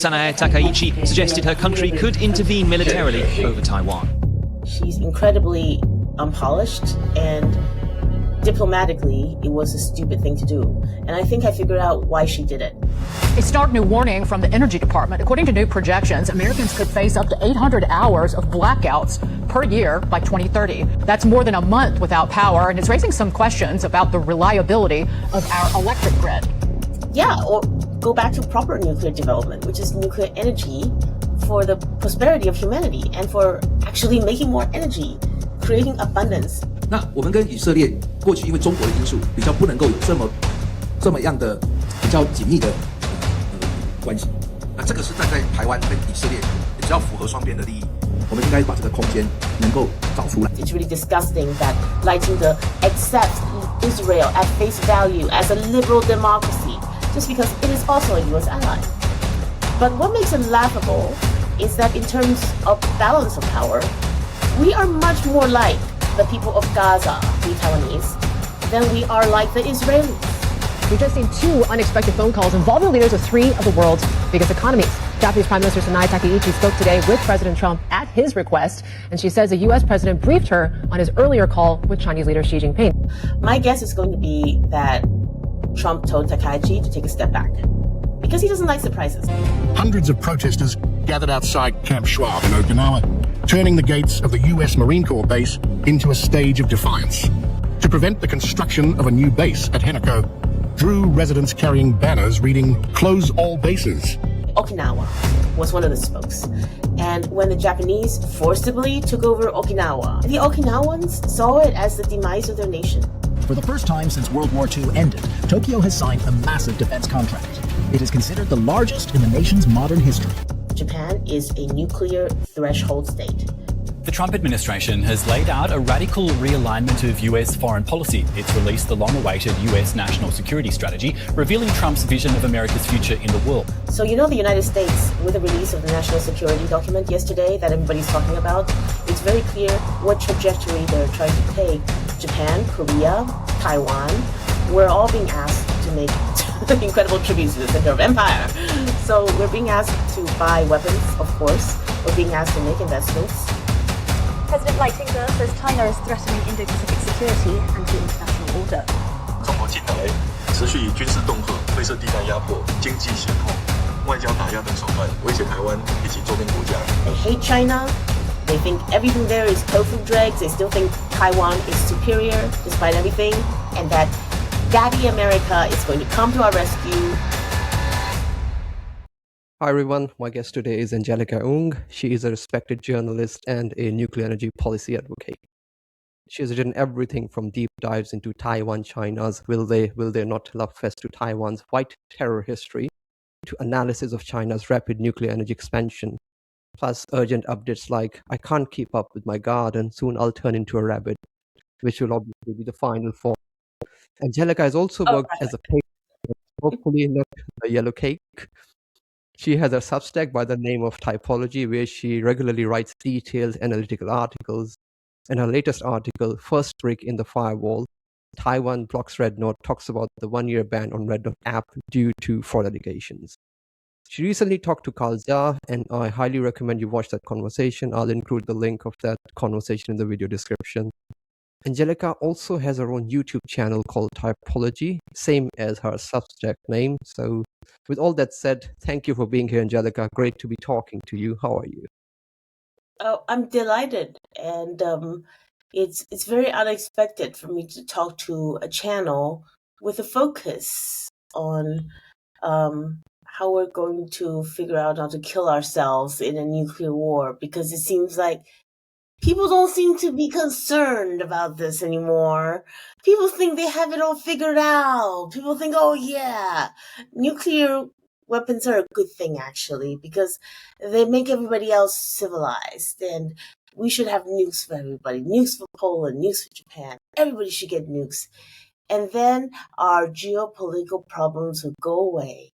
Sanae Takaichi suggested her country could intervene militarily over Taiwan. She's incredibly unpolished, and diplomatically, it was a stupid thing to do. And I think I figured out why she did it. A stark new warning from the Energy Department. According to new projections, Americans could face up to 800 hours of blackouts per year by 2030. That's more than a month without power, and it's raising some questions about the reliability of our electric grid. Yeah, or go back to proper nuclear development, which is nuclear energy for the prosperity of humanity and for actually making more energy, creating abundance. 那我们跟以色列过去因为中国的因素比较不能够有这么样的比较紧密的关系。那这个是站在台湾跟以色列只要符合双边的利益，我们应该把这个空间能够找出来。 It's really disgusting that Lai Ching-te accepts Israel at face value as a liberal democracy just because it is also a US ally. But what makes it laughable is that in terms of balance of power, we are much more like the people of Gaza, the Taiwanese, than we are like the Israelis. We've just seen two unexpected phone calls involving leaders of three of the world's biggest economies. Japanese Prime Minister Sanae Takaichi spoke today with President Trump at his request, and she says the U.S. president briefed her on his earlier call with Chinese leader Xi Jinping. My guess is going to be that Trump told Takaichi to take a step back because he doesn't like surprises. Hundreds of protesters gathered outside Camp Schwab in Okinawa, turning the gates of the U.S. Marine Corps base into a stage of defiance. To prevent the construction of a new base at Henoko, drew residents carrying banners reading, "Close all bases." Okinawa was one of the spokes. And when the Japanese forcibly took over Okinawa, the Okinawans saw it as the demise of their nation. For the first time since World War II ended, Tokyo has signed a massive defense contract. It is considered the largest in the nation's modern history. Japan is a nuclear threshold state. The Trump administration has laid out a radical realignment of US foreign policy. It's released the long-awaited US national security strategy, revealing Trump's vision of America's future in the world. So you know the United States, with the release of the national security document yesterday that everybody's talking about, it's very clear what trajectory they're trying to take. Japan, Korea, Taiwan, we're all being asked to make incredible tributes to the center of empire. So we're being asked to buy weapons, of course. We're being asked to make investments. President Lai Ching-te says China is threatening Indo-Pacific security and the international order. 中国近来持续以军事恫吓、灰色地带压迫、经济胁迫、外交打压等手段威胁台湾以及周边国家。 They hate China. They think everything there is tofu dregs. They still think Taiwan is superior despite everything, and that Daddy America is going to come to our rescue. Hi everyone, my guest today is Angelica Oung. She is a respected journalist and a nuclear energy policy advocate. She has written everything from deep dives into Taiwan, China's will they not love fest to Taiwan's white terror history, to analysis of China's rapid nuclear energy expansion, plus urgent updates like, I can't keep up with my garden, soon I'll turn into a rabbit, which will obviously be the final form. Angelica has also worked as a paper, hopefully not a yellow cake. She has a Substack by the name of Typology, where she regularly writes detailed analytical articles. And her latest article, First Brick in the Firewall, Taiwan Blocks Red Note, talks about the one-year ban on Red Note app due to fraud allegations. She recently talked to Carl Jia, and I highly recommend you watch that conversation. I'll include the link of that conversation in the video description. Angelica also has her own YouTube channel called Typology, same as her Substack name. So with all that said, thank you for being here, Angelica. Great to be talking to you. How are you? Oh, I'm delighted, and it's very unexpected for me to talk to a channel with a focus on how we're going to figure out how to kill ourselves in a nuclear war, because it seems like people don't seem to be concerned about this anymore. People think they have it all figured out. People think, oh yeah, nuclear weapons are a good thing, actually, because they make everybody else civilized. And we should have nukes for everybody. Nukes for Poland, nukes for Japan. Everybody should get nukes. And then our geopolitical problems will go away.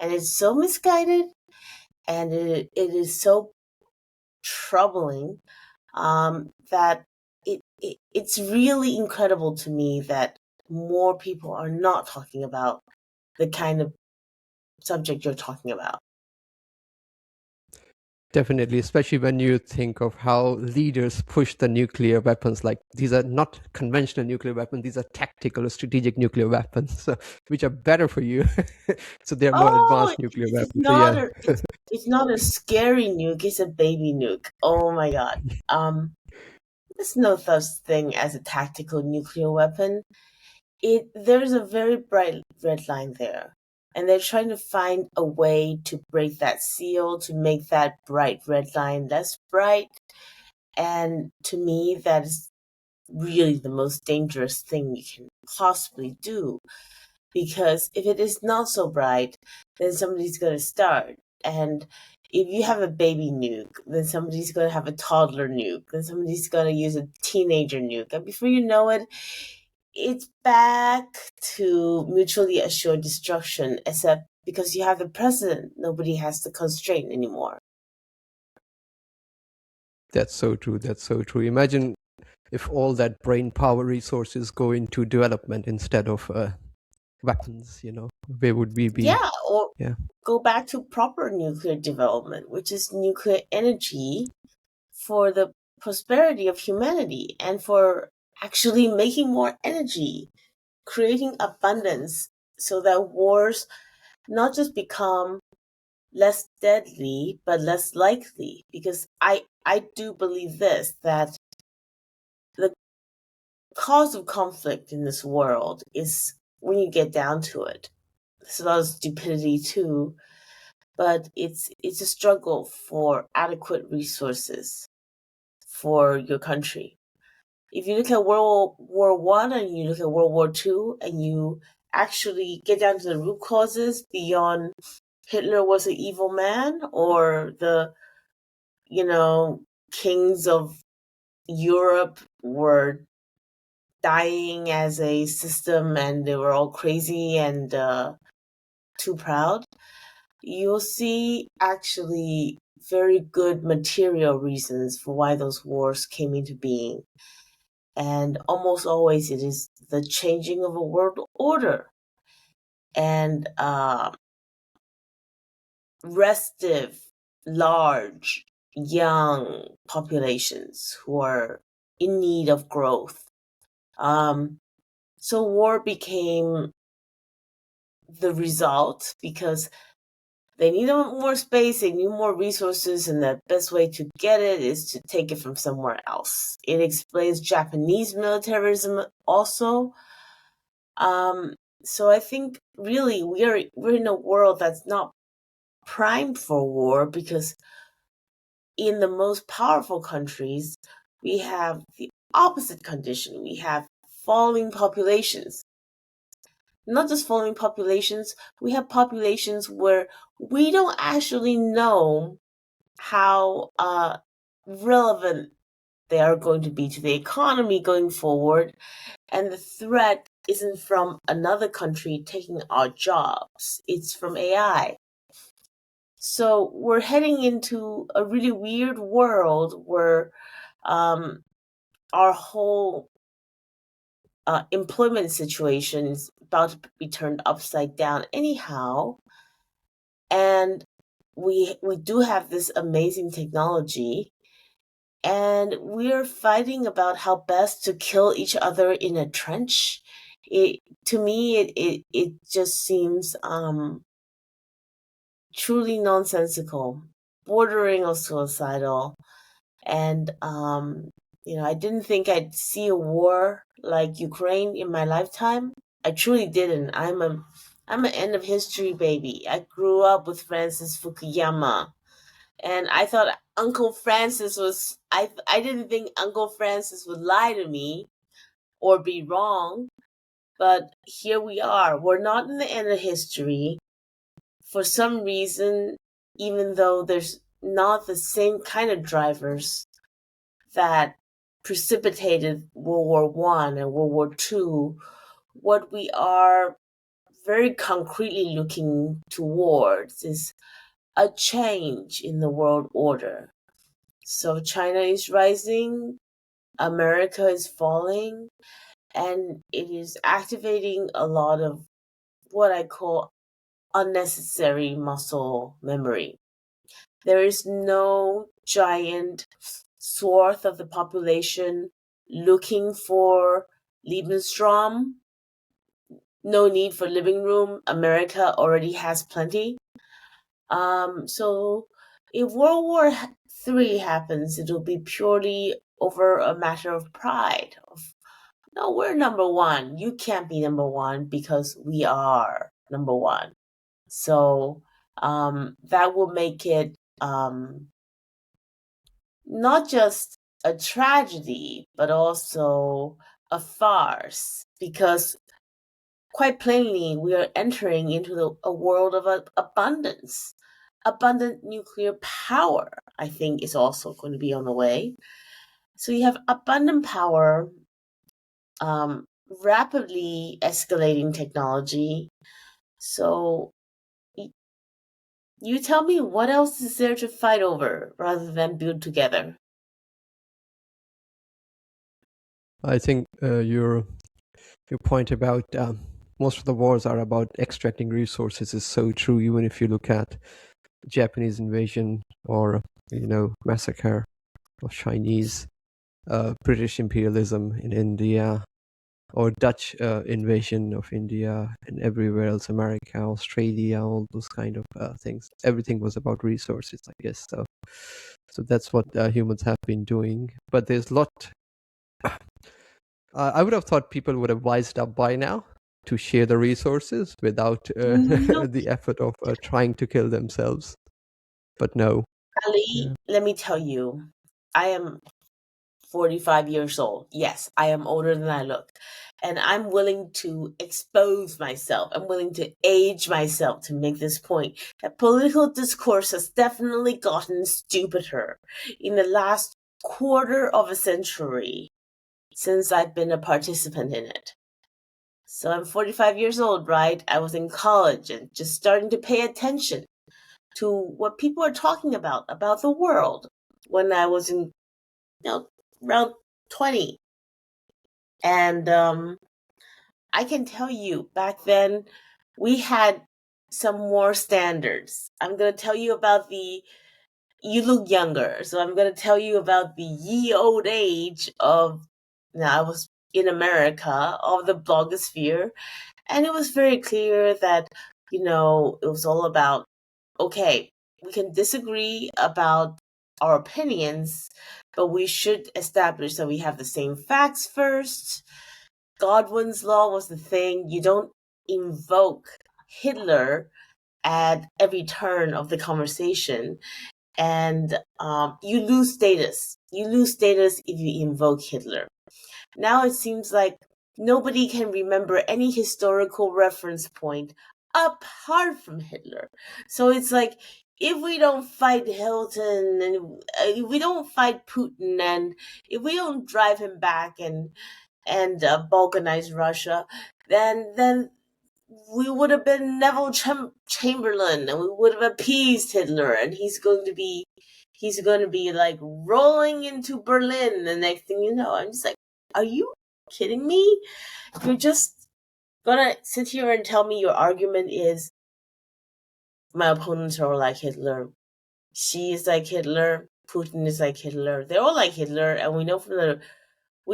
And it's so misguided, and it is so troubling that it's really incredible to me that more people are not talking about the kind of subject you're talking about. Definitely, especially when you think of how leaders push the nuclear weapons. Like, these are not conventional nuclear weapons; these are tactical or strategic nuclear weapons, so, which are better for you. So they are more Oh, advanced nuclear it's weapons. So not yeah, a it's not a scary nuke, it's a baby nuke. Oh my god. There's no such thing as a tactical nuclear weapon. There's a very bright red line there. And they're trying to find a way to break that seal, to make that bright red line less bright. And to me, that is really the most dangerous thing you can possibly do. Because if it is not so bright, then somebody's going to start. And if you have a baby nuke, then somebody's going to have a toddler nuke, then somebody's going to use a teenager nuke. And before you know it, it's back to mutually assured destruction, except because you have the president, nobody has the constraint anymore. that's so true. That's so true. Imagine if all that brain power resources go into development instead of weapons. Where would we be? Yeah, or Yeah. go back to proper nuclear development, which is nuclear energy for the prosperity of humanity and for actually making more energy, creating abundance so that wars not just become less deadly but less likely. Because I do believe this, that the cause of conflict in this world is, when you get down to it, there's a lot of stupidity too, but it's a struggle for adequate resources for your country. If you look at World War One and you look at World War Two, and you actually get down to the root causes beyond Hitler was an evil man, or the kings of Europe were dying as a system and they were all crazy and too proud, you'll see actually very good material reasons for why those wars came into being. And almost always it is the changing of a world order and restive, large, young populations who are in need of growth. So war became the result because they needed more space, they need more resources, and the best way to get it is to take it from somewhere else. It explains Japanese militarism also. So I think really we're in a world that's not primed for war, because in the most powerful countries, we have the opposite condition. We have falling populations. Not just falling populations, we have populations where we don't actually know how relevant they are going to be to the economy going forward, and the threat isn't from another country taking our jobs, it's from AI. So we're heading into a really weird world where our whole employment situation is about to be turned upside down anyhow. And we do have this amazing technology, and we're fighting about how best to kill each other in a trench. To me, it just seems truly nonsensical, bordering on suicidal. And I didn't think I'd see a war like Ukraine in my lifetime. I truly didn't. I'm an end of history baby. I grew up with Francis Fukuyama, and I thought Uncle Francis was. I didn't think Uncle Francis would lie to me or be wrong, but here we are. We're not in the end of history. For some reason, even though there's not the same kind of drivers that precipitated World War One and World War Two, what we are very concretely looking towards is a change in the world order. So China is rising, America is falling, and it is activating a lot of what I call unnecessary muscle memory. There is no giant swath of the population looking for Lebensraum. No need for living room. America already has plenty. So if World War III happens, it'll be purely over a matter of pride. No, we're number one. You can't be number one because we are number one. So that will make it not just a tragedy, but also a farce, because quite plainly, we are entering into a world of abundance. Abundant nuclear power, I think, is also going to be on the way. So you have abundant power, rapidly escalating technology. So you tell me, what else is there to fight over rather than build together? I think your point about most of the wars are about extracting resources is so true. Even if you look at Japanese invasion or massacre of Chinese, British imperialism in India, or Dutch invasion of India and everywhere else, America, Australia, all those kind of things. Everything was about resources, I guess. So that's what humans have been doing. But there's a lot. I would have thought people would have wised up by now to share the resources without the effort of trying to kill themselves. But no. Ali, let me tell you, I am 45 years old. Yes, I am older than I look. And I'm willing to expose myself. I'm willing to age myself to make this point. That political discourse has definitely gotten stupider in the last quarter of a century since I've been a participant in it. So I'm 45 years old, right? I was in college and just starting to pay attention to what people are talking about the world, when I was in, around 20. And I can tell you, back then, we had some more standards. I'm going to tell you about you look younger, so I'm going to tell you about the ye old age of, I was in America, of the blogosphere. And it was very clear that, it was all about, okay, we can disagree about our opinions, but we should establish that we have the same facts first. Godwin's law was the thing. You don't invoke Hitler at every turn of the conversation, and you lose status. You lose status if you invoke Hitler. Now it seems like nobody can remember any historical reference point apart from Hitler. So it's like, if we don't fight Hilton, and if we don't fight Putin, and if we don't drive him back and balkanize Russia, then we would have been Neville Chamberlain, and we would have appeased Hitler, and he's going to be like rolling into Berlin the next thing you know. I'm just like, are you kidding me? You're just gonna sit here and tell me your argument is my opponents are all like Hitler, Xi is like Hitler, Putin is like Hitler, they're all like Hitler, and we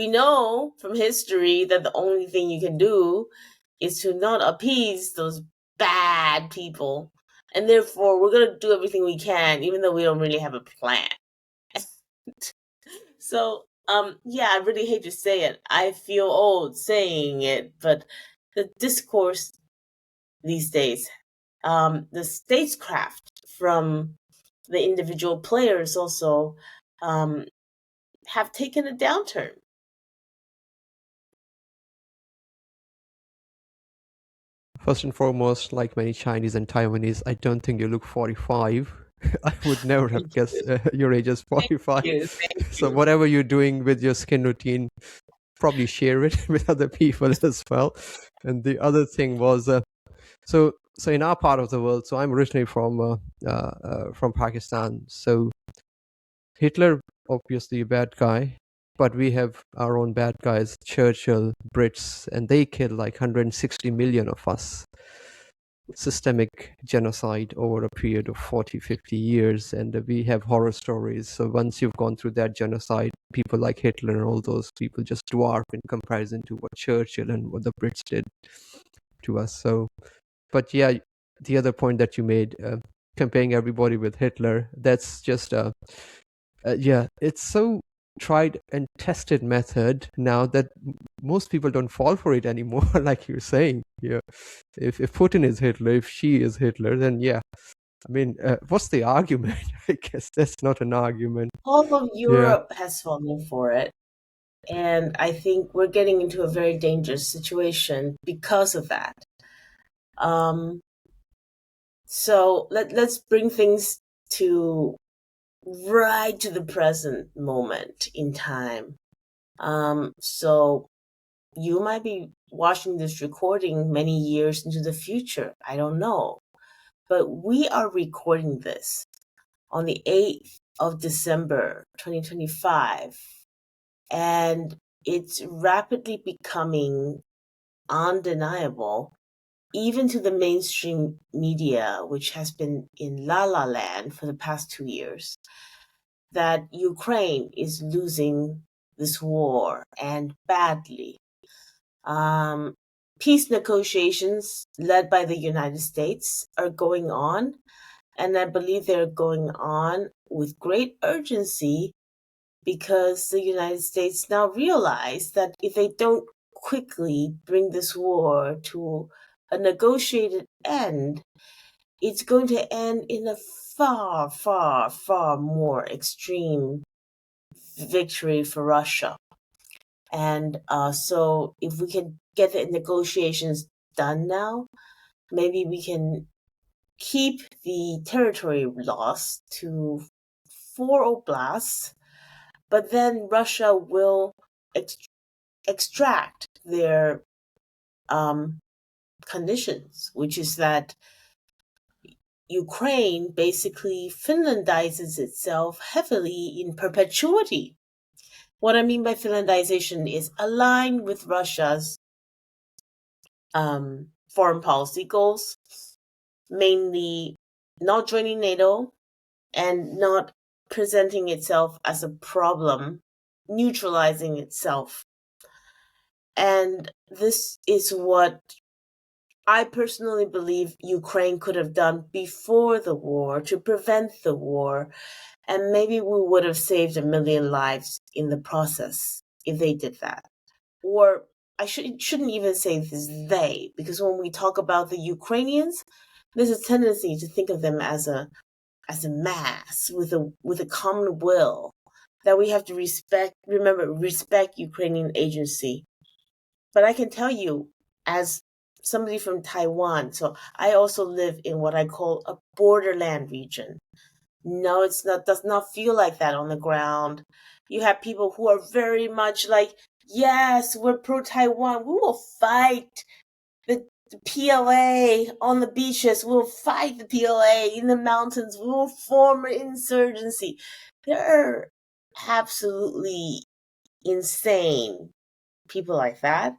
know from history that the only thing you can do is to not appease those bad people, and therefore we're gonna do everything we can, even though we don't really have a plan. So, I really hate to say it. I feel old saying it, but the discourse these days, the statecraft from the individual players also have taken a downturn. First and foremost, like many Chinese and Taiwanese, I don't think you look 45. I would never have guessed your age is 45. Thank you. So whatever you're doing with your skin routine, probably share it with other people as well. And the other thing was, so in our part of the world, so I'm originally from Pakistan. So Hitler, obviously a bad guy, but we have our own bad guys, Churchill, Brits, and they killed like 160 million of us. systemic genocide over a period of 40, 50 years, and we have horror stories. So once you've gone through that genocide, people like Hitler and all those people just dwarf in comparison to what Churchill and what the Brits did to us. So, but yeah, the other point that you made, comparing everybody with Hitler, that's just yeah, it's so tried and tested method now that most people don't fall for it anymore. Like you're saying, yeah, if Putin is Hitler, if Xi is Hitler, then yeah, I mean, what's the argument? I guess that's not an argument. All of Yeah. Europe has fallen for it. And I think we're getting into a very dangerous situation because of that. So let's bring things to right to the present moment in time. So you might be watching this recording many years into the future. I don't know. But we are recording this on the 8th of December, 2025. And it's rapidly becoming undeniable, even to the mainstream media, which has been in la la land for the past 2 years, that Ukraine is losing this war, and badly. Peace negotiations led by the United States are going on, and I believe they're going on with great urgency because the United States now realize that if they don't quickly bring this war to a negotiated end, it's going to end in a far, far, far more extreme victory for Russia. And so if we can get the negotiations done now, maybe we can keep the territory lost to 4 oblasts, but then Russia will extract their conditions, which is that Ukraine basically Finlandizes itself heavily in perpetuity. What I mean by Finlandization is aligned with Russia's foreign policy goals, mainly not joining NATO and not presenting itself as a problem, neutralizing itself. And this is what I personally believe Ukraine could have done before the war to prevent the war. And maybe we would have saved 1 million lives in the process if they did that. Or I shouldn't even say this they, because when we talk about the Ukrainians, there's a tendency to think of them as a mass with a common will that we have to respect Ukrainian agency. But I can tell you, as somebody from Taiwan, so I also live in what I call a borderland region. No, it's not, does not feel like that on the ground. You have people who are very much like, yes, we're pro-Taiwan. We will fight the PLA on the beaches. We'll fight the PLA in the mountains. We will form an insurgency. They're absolutely insane people like that.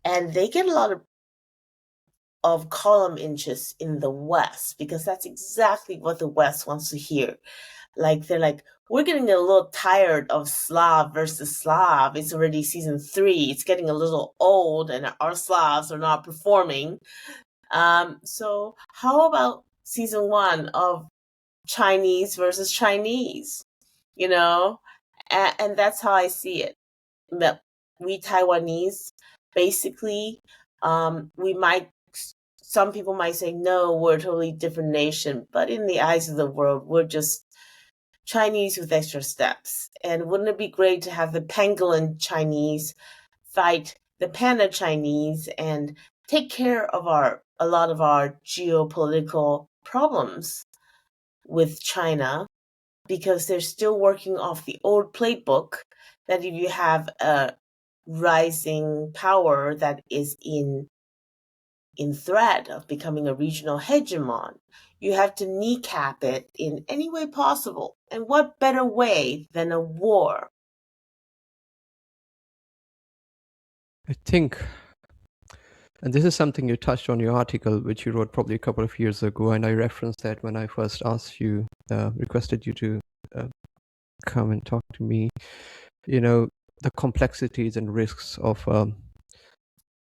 And they get a lot of column inches in the West because that's exactly what the West wants to hear. Like, they're like, we're getting a little tired of Slav versus Slav. It's already season 3. It's getting a little old and our Slavs are not performing. So how about season 1 of Chinese versus Chinese? You know? And that's how I see it. That we Taiwanese, basically, some people might say, no, we're a totally different nation. But in the eyes of the world, we're just Chinese with extra steps. And wouldn't it be great to have the pangolin Chinese fight the panda Chinese and take care of a lot of our geopolitical problems with China, because they're still working off the old playbook that if you have a rising power that is in threat of becoming a regional hegemon, you have to kneecap it in any way possible. And what better way than a war? I think And this is something you touched on your article, which you wrote probably a couple of years ago, and I referenced that when I first asked you, requested you to come and talk to me. You know, the complexities and risks of,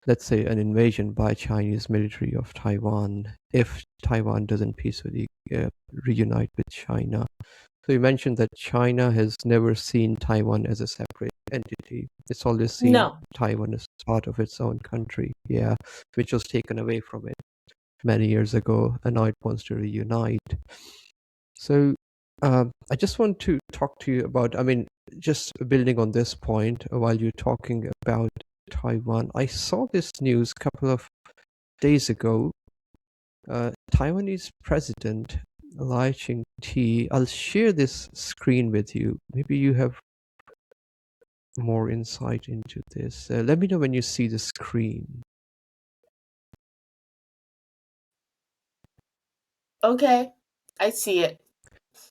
let's say, an invasion by Chinese military of Taiwan if Taiwan doesn't peacefully reunite with China. So you mentioned that China has never seen Taiwan as a separate entity. It's always seen No. Taiwan as part of its own country, which was taken away from it many years ago, and now it wants to reunite. So I just want to talk to you about, just building on this point while you're talking about Taiwan. I saw this news a couple of days ago. Taiwanese President Lai Ching-te. I'll share this screen with you. Maybe you have more insight into this. Let me know when you see the screen. Okay, I see it.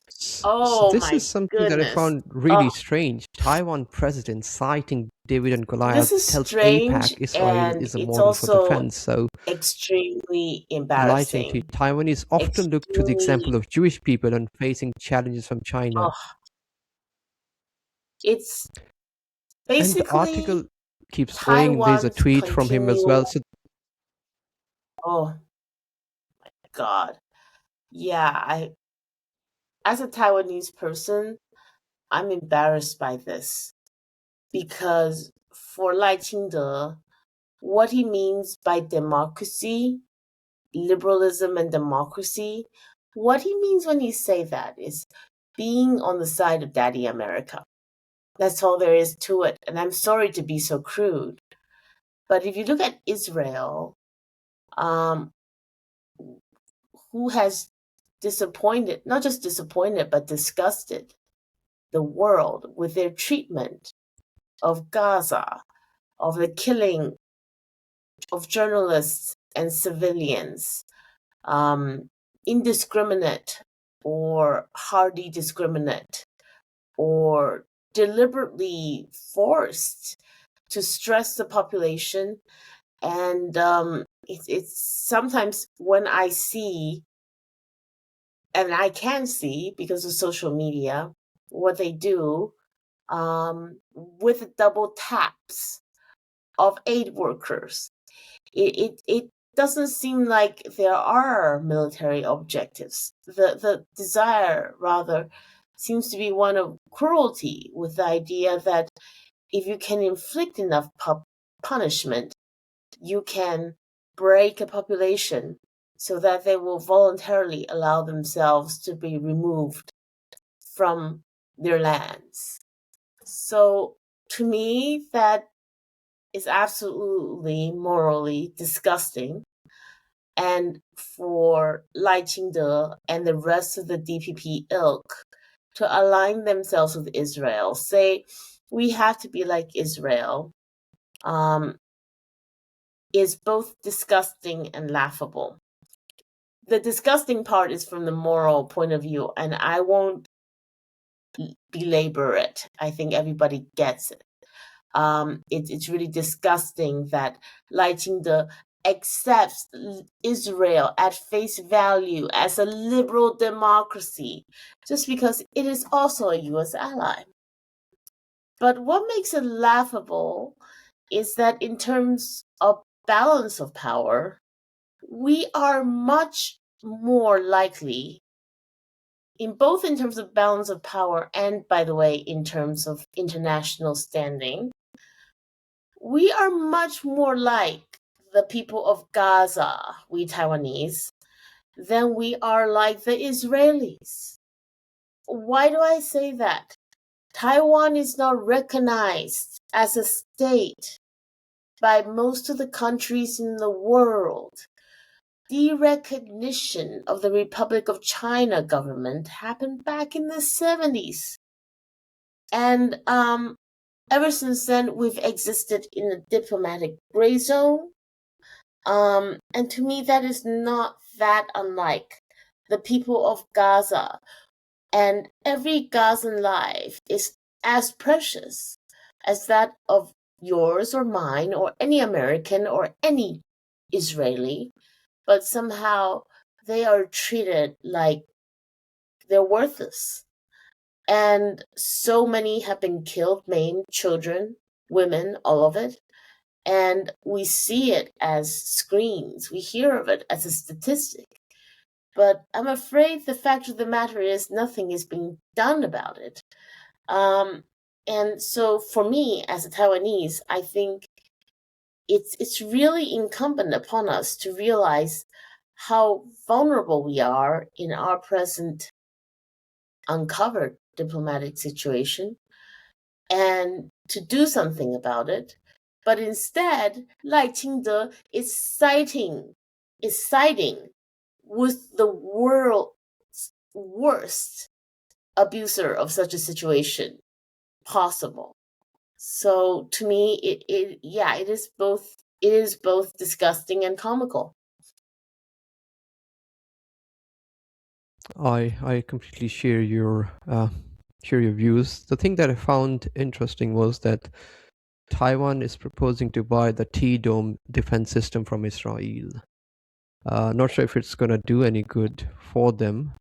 So Oh this my is something that I goodness. found really strange. Taiwan president citing David and Goliath This is tells strange, AIPAC Israel and is a it's model for also defense. So extremely Lai Ching-te, embarrassing. Taiwanese often look to the example of Jewish people and facing challenges from China. It's And the basically article keeps going. There's a Taiwan's tweet from him as well. So oh my God. Yeah, as a Taiwanese person, I'm embarrassed by this because for Lai Ching-te, what he means by democracy, liberalism and democracy, what he means when he say that is being on the side of Daddy America. That's all there is to it. And I'm sorry to be so crude, but if you look at Israel, who has disappointed, not just disappointed, but disgusted the world with their treatment of Gaza, of the killing of journalists and civilians, indiscriminate or hardly discriminate, or deliberately forced to stress the population. And it's sometimes when I see, and I can see because of social media, what they do with double taps of aid workers. It doesn't seem like there are military objectives. The desire, rather, seems to be one of cruelty, with the idea that if you can inflict enough punishment, you can break a population so that they will voluntarily allow themselves to be removed from their lands. So to me, that is absolutely morally disgusting. And for Lai Ching-te and the rest of the DPP ilk to align themselves with Israel, say we have to be like Israel, is both disgusting and laughable. The disgusting part is from the moral point of view, and I won't belabor it. I think everybody gets it. It's really disgusting that Lai Ching-te accepts Israel at face value as a liberal democracy just because it is also a U.S. ally. But what makes it laughable is that in terms of balance of power, we are much more likely, in terms of balance of power and, by the way, in terms of international standing, we are much more like the people of Gaza, we Taiwanese, than we are like the Israelis. Why do I say that? Taiwan is not recognized as a state by most of the countries in the world. Derecognition of the Republic of China government happened back in the 70s. And ever since then, we've existed in a diplomatic gray zone. And to me, that is not that unlike the people of Gaza. And every Gazan life is as precious as that of yours or mine or any American or any Israeli, but somehow they are treated like they're worthless. And so many have been killed, maimed, children, women, all of it. And we see it as screens. We hear of it as a statistic. But I'm afraid the fact of the matter is nothing is being done about it. And so for me, as a Taiwanese, I think it's really incumbent upon us to realize how vulnerable we are in our present uncovered diplomatic situation and to do something about it. But instead, Lai Ching-te is siding with the world's worst abuser of such a situation possible. So to me, it is both disgusting and comical. I completely share your views. The thing that I found interesting was that Taiwan is proposing to buy the T-Dome defense system from Israel. Not sure if it's going to do any good for them.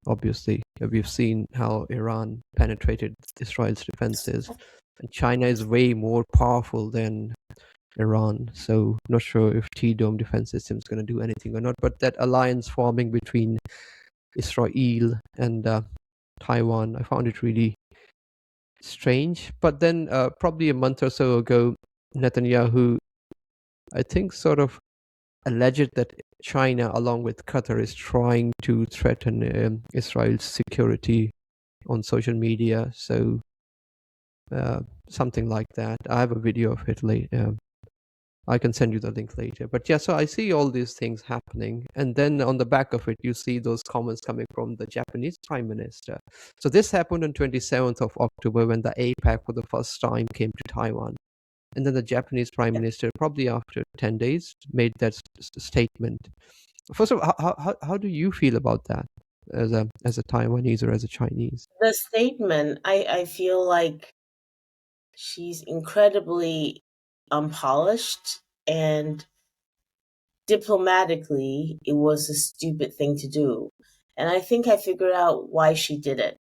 Obviously, we've seen how Iran penetrated Israel's defenses, and China is way more powerful than Iran. So not sure if T-Dome defense system is going to do anything or not. But that alliance forming between Israel and Taiwan, I found it really strange. But then probably a month or so ago, Netanyahu, I think, sort of alleged that China, along with Qatar, is trying to threaten Israel's security on social media. So something like that. I have a video of it later. I can send you the link later. But yeah, so I see all these things happening. And then on the back of it, you see those comments coming from the Japanese Prime Minister. So this happened on 27th of October when the AIPAC for the first time came to Taiwan. And then the Japanese Prime Minister, probably after 10 days, made that statement. First of all, how do you feel about that as a Taiwanese or as a Chinese? The statement, I feel like she's incredibly unpolished, and diplomatically, it was a stupid thing to do. And I think I figured out why she did it.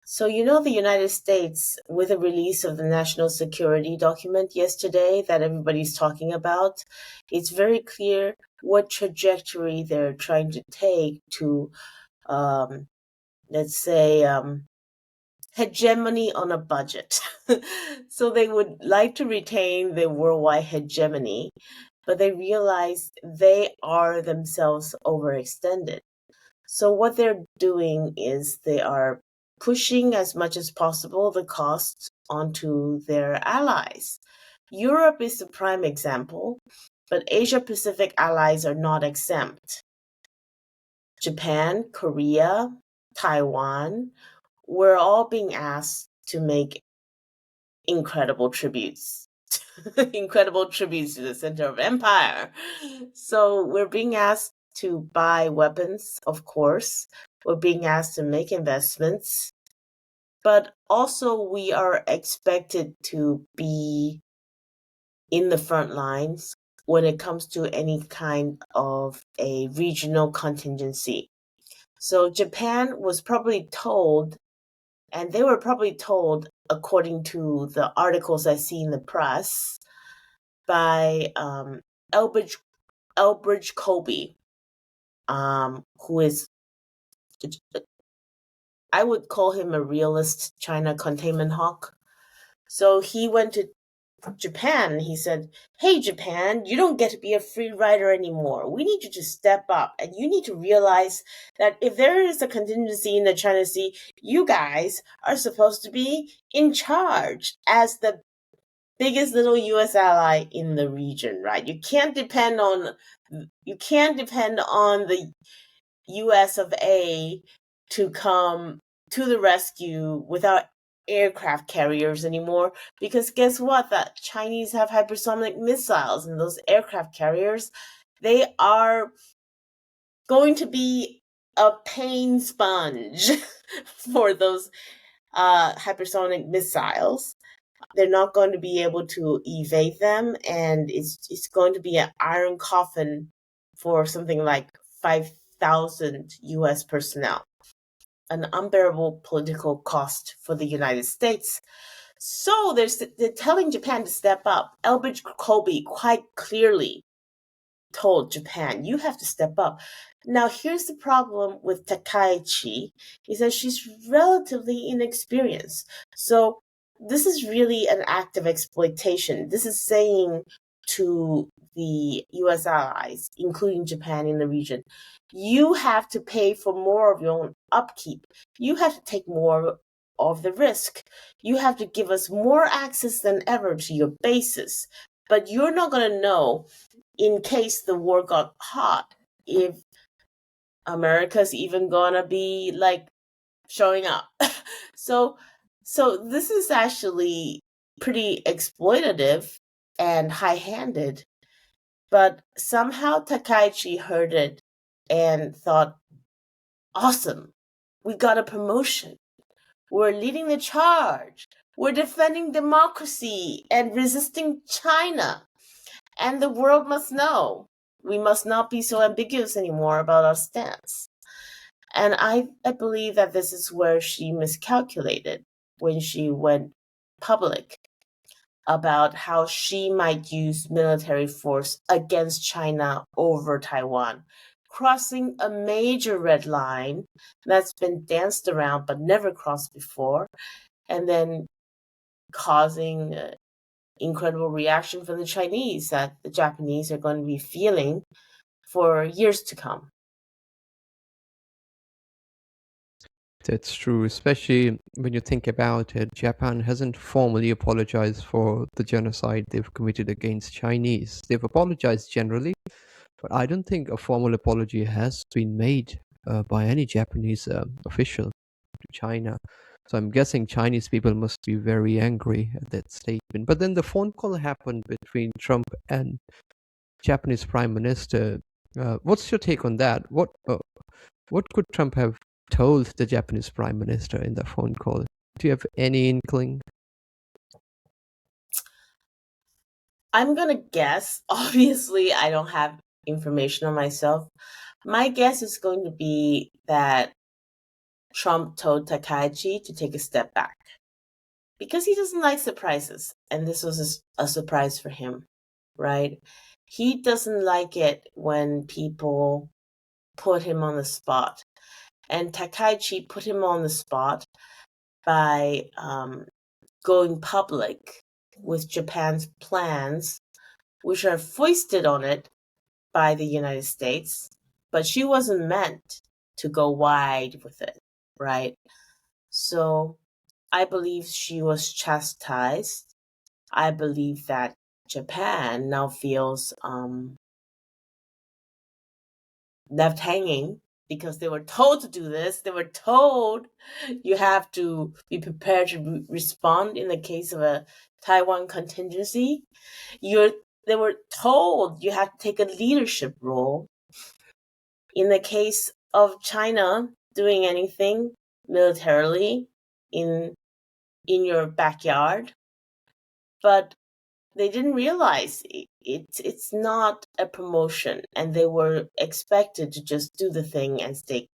So the United States, with the release of the national security document yesterday that everybody's talking about, it's very clear what trajectory they're trying to take to, let's say, hegemony on a budget. So they would like to retain the worldwide hegemony, but they realize they are themselves overextended. So what they're doing is they are pushing as much as possible the costs onto their allies. Europe is the prime example, but Asia-Pacific allies are not exempt. Japan, Korea, Taiwan, we're all being asked to make incredible tributes. Incredible tributes to the center of empire. So we're being asked to buy weapons, of course. We're being asked to make investments. But also we are expected to be in the front lines when it comes to any kind of a regional contingency. So Japan was probably told, and they were probably told, according to the articles I see in the press, by Elbridge Colby, who is, I would call him a realist China containment hawk. So he went to Japan and he said, "Hey, Japan, you don't get to be a free rider anymore. We need you to step up, and you need to realize that if there is a contingency in the China Sea, you guys are supposed to be in charge as the biggest little U.S. ally in the region, right? You can't depend on the U.S. of A to come to the rescue without aircraft carriers anymore, because guess what? The Chinese have hypersonic missiles, and those aircraft carriers, they are going to be a pain sponge for those hypersonic missiles. They're not going to be able to evade them, and it's going to be an iron coffin for something like 5,000 U.S. personnel, an unbearable political cost for the United States. So they're telling Japan to step up. Elbridge Colby quite clearly told Japan, you have to step up. Now, here's the problem with Takaichi, is that she's relatively inexperienced. So this is really an act of exploitation. This is saying to the U.S. allies, including Japan in the region, you have to pay for more of your own upkeep. You have to take more of the risk. You have to give us more access than ever to your bases. But you're not going to know, in case the war got hot, if America's even gonna be like showing up. so this is actually pretty exploitative and high-handed, but somehow Takaichi heard it and thought, awesome, we got a promotion. We're leading the charge. We're defending democracy and resisting China. And the world must know. We must not be so ambiguous anymore about our stance. And I believe that this is where she miscalculated when she went public about how she might use military force against China over Taiwan, crossing a major red line that's been danced around but never crossed before, and then causing incredible reaction from the Chinese that the Japanese are going to be feeling for years to come. That's true, especially when you think about it. Japan hasn't formally apologized for the genocide they've committed against Chinese. They've apologized generally, but I don't think a formal apology has been made by any Japanese official to China. So I'm guessing Chinese people must be very angry at that statement. But then the phone call happened between Trump and Japanese Prime Minister. What's your take on that? What could Trump have told the Japanese Prime Minister in the phone call? Do you have any inkling? I'm going to guess. Obviously, I don't have information on myself. My guess is going to be that Trump told Takaichi to take a step back because he doesn't like surprises. And this was a surprise for him, right? He doesn't like it when people put him on the spot. And Takaichi put him on the spot by going public with Japan's plans, which are foisted on it by the United States, but she wasn't meant to go wide with it, right? So I believe she was chastised. I believe that Japan now feels left hanging because they were told to do this. They were told you have to be prepared to respond in the case of a Taiwan contingency. They were told you have to take a leadership role. In the case of China doing anything militarily in your backyard, but they didn't realize it's not a promotion, and they were expected to just do the thing and stay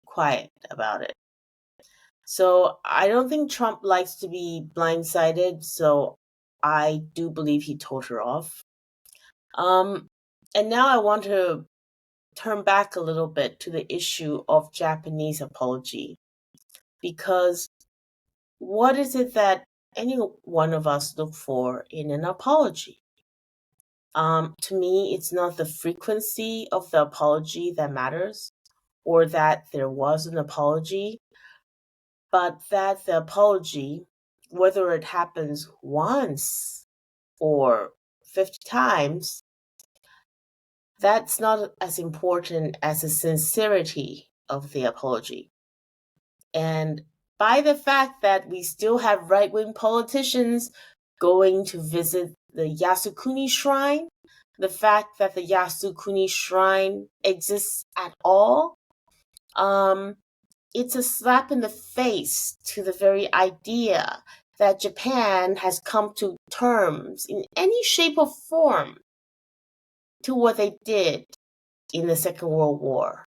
quiet about it. So I don't think Trump likes to be blindsided, so I do believe he told her off. And now I want to turn back a little bit to the issue of Japanese apology, because what is it that any one of us look for in an apology? To me, it's not the frequency of the apology that matters, or that there was an apology, but that the apology, whether it happens once or 50 times, that's not as important as the sincerity of the apology. And by the fact that we still have right-wing politicians going to visit the Yasukuni Shrine, the fact that the Yasukuni Shrine exists at all, it's a slap in the face to the very idea that Japan has come to terms in any shape or form to what they did in the Second World War.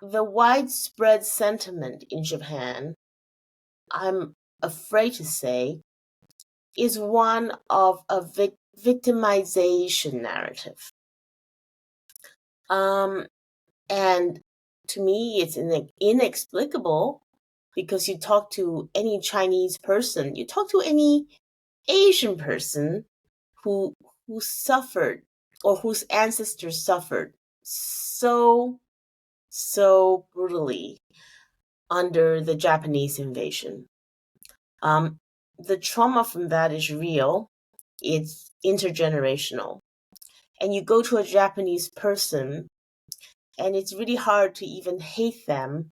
The widespread sentiment in Japan, I'm afraid to say, is one of a victimization narrative. And to me, it's inexplicable, because you talk to any Chinese person, you talk to any Asian person who suffered, or whose ancestors suffered so brutally under the Japanese invasion. The trauma from that is real. It's intergenerational. And you go to a Japanese person, and it's really hard to even hate them,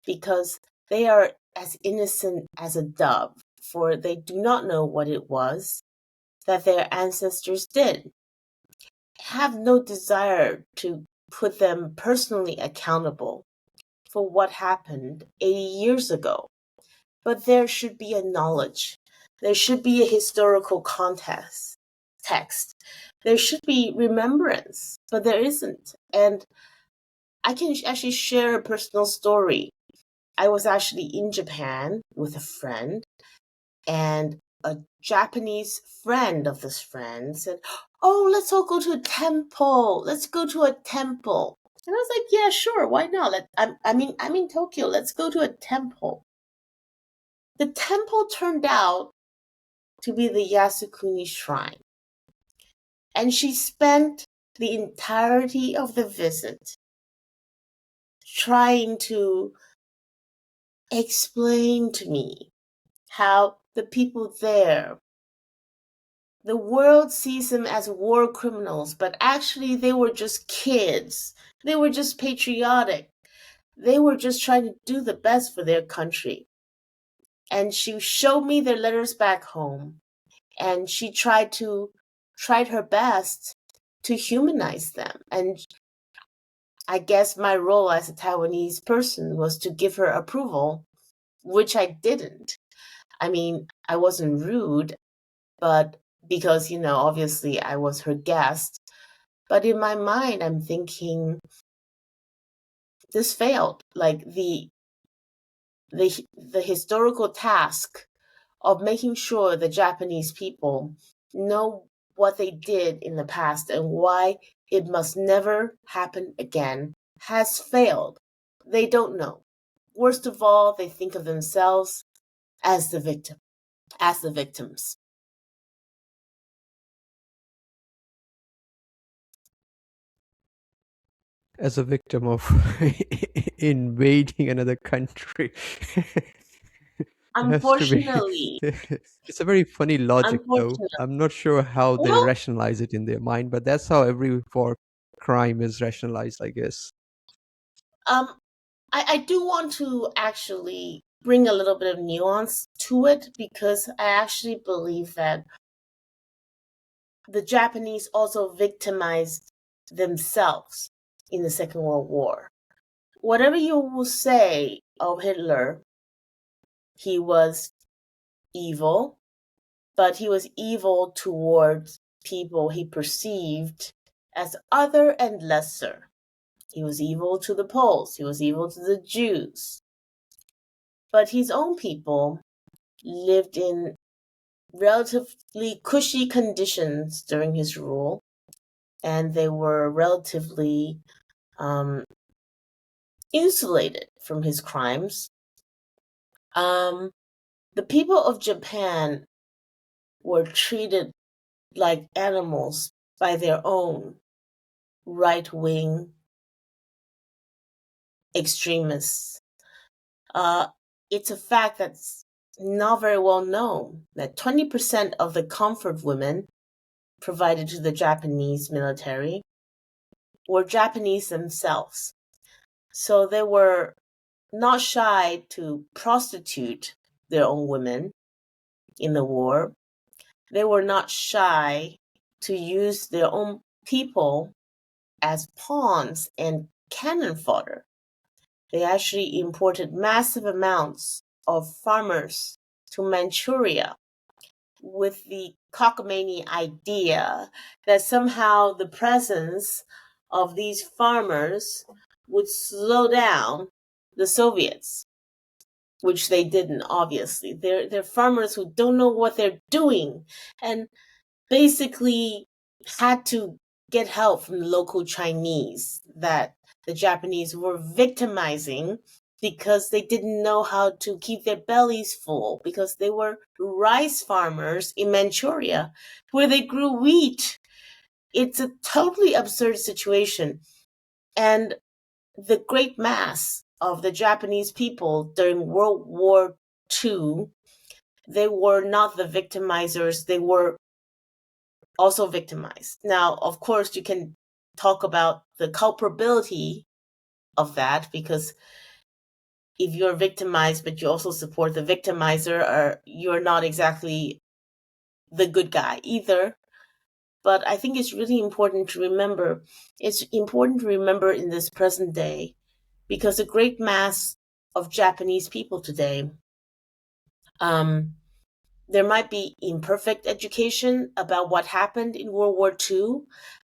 because they are as innocent as a dove, for they do not know what it was that their ancestors did. Have no desire to put them personally accountable for what happened 80 years ago. But there should be a knowledge. There should be a historical text. There should be remembrance, but there isn't. And I can actually share a personal story. I was actually in Japan with a friend, and a Japanese friend of this friend said, "Oh, let's all go to a temple. Let's go to a temple." And I was like, "Yeah, sure, why not? I'm in Tokyo. Let's go to a temple." The temple turned out to be the Yasukuni Shrine, and she spent the entirety of the visit trying to explain to me how the people there, the world sees them as war criminals, but actually they were just kids. They were just patriotic. They were just trying to do the best for their country. And she showed me their letters back home, and she tried her best to humanize them. And I guess my role as a Taiwanese person was to give her approval, which I didn't. I mean, I wasn't rude, but because, obviously I was her guest. But in my mind, I'm thinking, this failed. Like the historical task of making sure the Japanese people know what they did in the past and why it must never happen again has failed. They don't know. Worst of all, they think of themselves as the victims. As a victim of invading another country. Unfortunately. It's a very funny logic, though. I'm not sure how they rationalize it in their mind, but that's how every war crime is rationalized, I guess. I do want to actually bring a little bit of nuance to it, because I actually believe that the Japanese also victimized themselves in the Second World War. Whatever you will say of Hitler, he was evil, but he was evil towards people he perceived as other and lesser. He was evil to the Poles. He was evil to the Jews. But his own people lived in relatively cushy conditions during his rule, and they were relatively insulated from his crimes. The people of Japan were treated like animals by their own right-wing extremists. It's a fact that's not very well known that 20% of the comfort women provided to the Japanese military were Japanese themselves. So they were not shy to prostitute their own women in the war. They were not shy to use their own people as pawns and cannon fodder. They actually imported massive amounts of farmers to Manchuria with the cockamamie idea that somehow the presence of these farmers would slow down the Soviets, which they didn't, obviously. They're farmers who don't know what they're doing and basically had to get help from the local Chinese that the Japanese were victimizing because they didn't know how to keep their bellies full, because they were rice farmers in Manchuria where they grew wheat. It's a totally absurd situation. And the great mass of the Japanese people during World War II, they were not the victimizers, they were also victimized. Now, of course, you can talk about the culpability of that, because if you're victimized but you also support the victimizer, or you're not exactly the good guy either. But I think it's really important to remember. It's important to remember in this present day, because a great mass of Japanese people today, there might be imperfect education about what happened in World War II,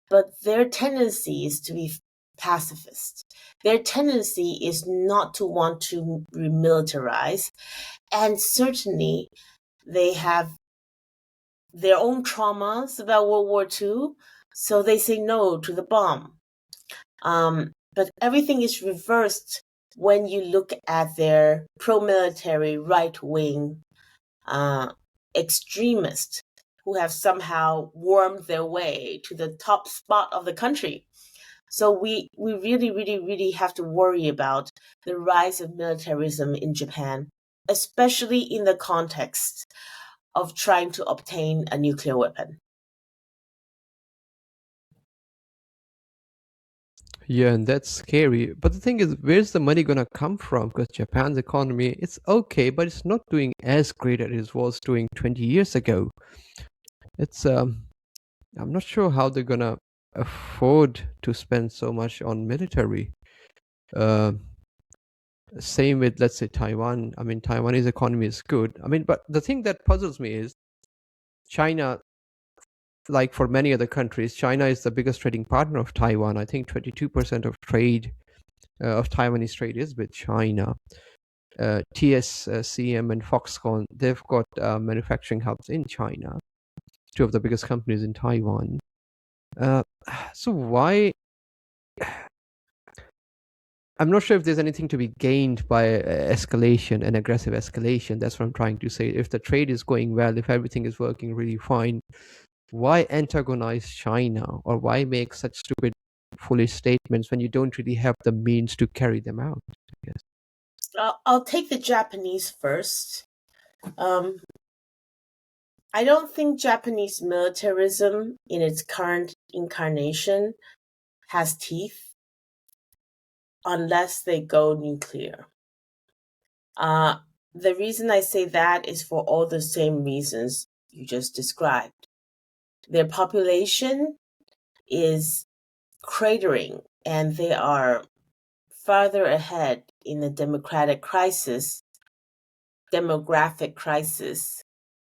but their tendency is to be pacifist. Their tendency is not to want to remilitarize. And certainly they have their own traumas about World War II, so they say no to the bomb. But everything is reversed when you look at their pro-military right-wing extremists who have somehow wormed their way to the top spot of the country. So we really, really, really have to worry about the rise of militarism in Japan, especially in the context of trying to obtain a nuclear weapon. Yeah, and that's scary. But the thing is, where's the money gonna come from? Because Japan's economy, it's okay, but it's not doing as great as it was doing 20 years ago. It's I'm not sure how they're gonna afford to spend so much on military. Same with, let's say, Taiwan. I mean, Taiwanese economy is good. I mean, but the thing that puzzles me is China, like for many other countries, China is the biggest trading partner of Taiwan. I think 22% of trade, of Taiwanese trade is with China. TSCM and Foxconn, they've got manufacturing hubs in China, two of the biggest companies in Taiwan. So why? I'm not sure if there's anything to be gained by escalation and aggressive escalation. That's what I'm trying to say. If the trade is going well, if everything is working really fine, why antagonize China, or why make such stupid, foolish statements when you don't really have the means to carry them out? Yes. I'll take the Japanese first. I don't think Japanese militarism in its current incarnation has teeth unless they go nuclear. The reason I say that is for all the same reasons you just described. Their population is cratering, and they are farther ahead in the demographic crisis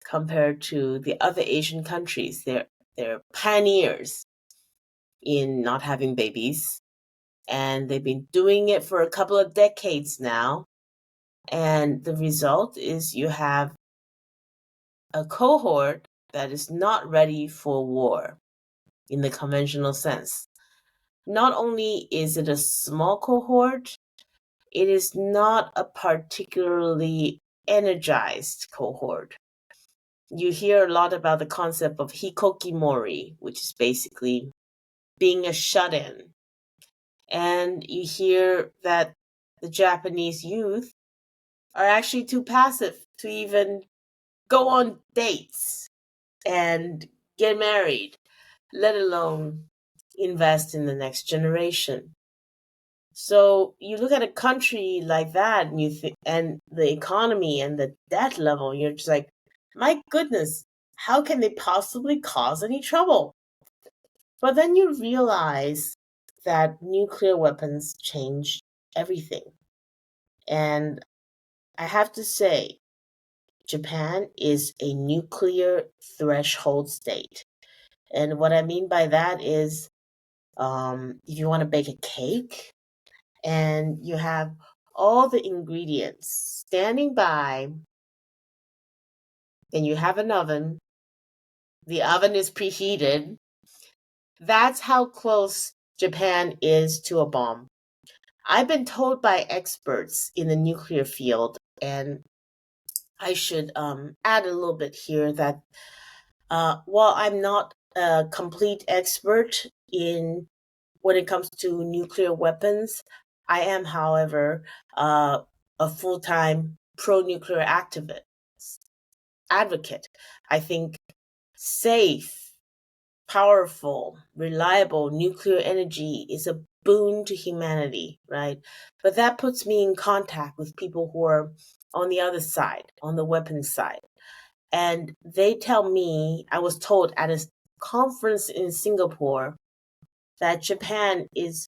compared to the other Asian countries. They're pioneers in not having babies, and they've been doing it for a couple of decades now. And the result is you have a cohort that is not ready for war in the conventional sense. Not only is it a small cohort, it is not a particularly energized cohort. You hear a lot about the concept of hikokimori, which is basically being a shut-in. And you hear that the Japanese youth are actually too passive to even go on dates and get married, let alone invest in the next generation. So you look at a country like that, and and the economy and the debt level, you're just like, my goodness, how can they possibly cause any trouble? But then you realize that nuclear weapons change everything. And I have to say, Japan is a nuclear threshold state. And what I mean by that is if you want to bake a cake and you have all the ingredients standing by and you have an oven, the oven is preheated, that's how close Japan is to a bomb. I've been told by experts in the nuclear field, and I should add a little bit here that while I'm not a complete expert in when it comes to nuclear weapons, I am, however, a full-time pro-nuclear advocate. I think safe, powerful, reliable nuclear energy is a boon to humanity, right? But that puts me in contact with people who are on the other side, on the weapons side. And they tell me, I was told at a conference in Singapore, that Japan is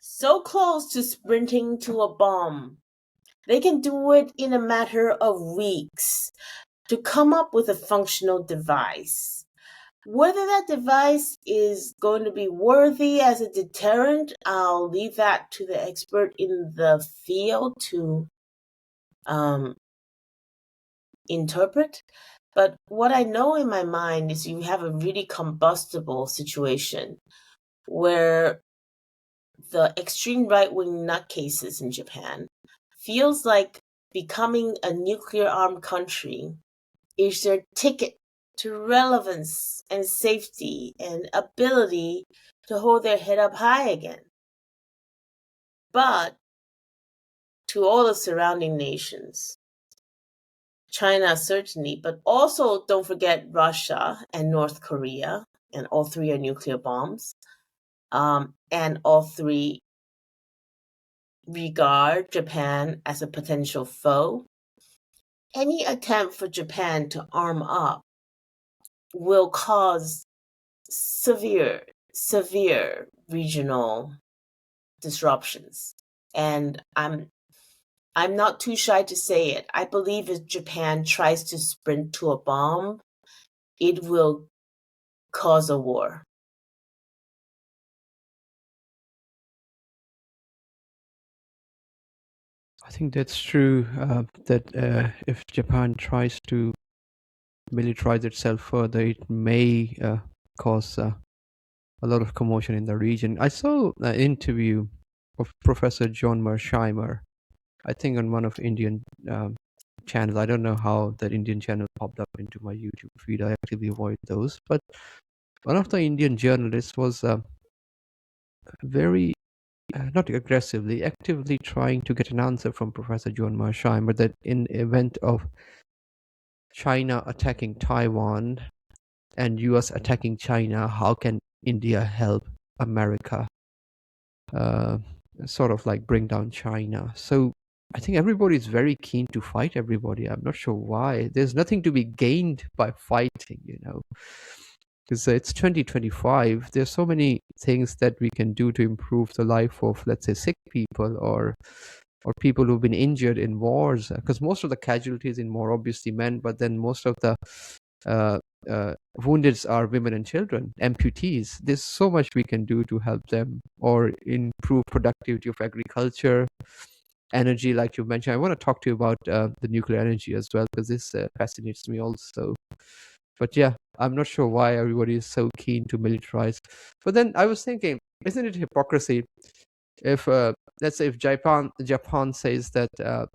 so close to sprinting to a bomb. They can do it in a matter of weeks to come up with a functional device. Whether that device is going to be worthy as a deterrent, I'll leave that to the expert in the field to interpret. But what I know in my mind is you have a really combustible situation where the extreme right-wing nutcases in Japan feels like becoming a nuclear-armed country is their ticket to relevance and safety and ability to hold their head up high again. But to all the surrounding nations, China certainly, but also don't forget Russia and North Korea, and all three are nuclear bombs, and all three regard Japan as a potential foe. Any attempt for Japan to arm up will cause severe regional disruptions. And I'm not too shy to say it. I believe if Japan tries to sprint to a bomb, it will cause a war. I think that's true, that if Japan tries to militarize itself further, it may cause a lot of commotion in the region. I saw an interview of Professor John Mersheimer, I think on one of Indian channels. I don't know how that Indian channel popped up into my YouTube feed. I actively avoid those. But one of the Indian journalists was very not aggressively, actively trying to get an answer from Professor John Mersheimer that in event of China attacking Taiwan and US attacking China, how can India help America sort of like bring down China? So I think everybody is very keen to fight everybody. I'm not sure why. There's nothing to be gained by fighting, because it's 2025. There's so many things that we can do to improve the life of, let's say, sick people or people who've been injured in wars, because most of the casualties in war obviously men, but then most of the wounded are women and children, amputees. There's so much we can do to help them or improve productivity of agriculture, energy, like you mentioned. I want to talk to you about the nuclear energy as well, because this fascinates me also. But yeah, I'm not sure why everybody is so keen to militarize. But then I was thinking, isn't it hypocrisy if, let's say, if Japan says that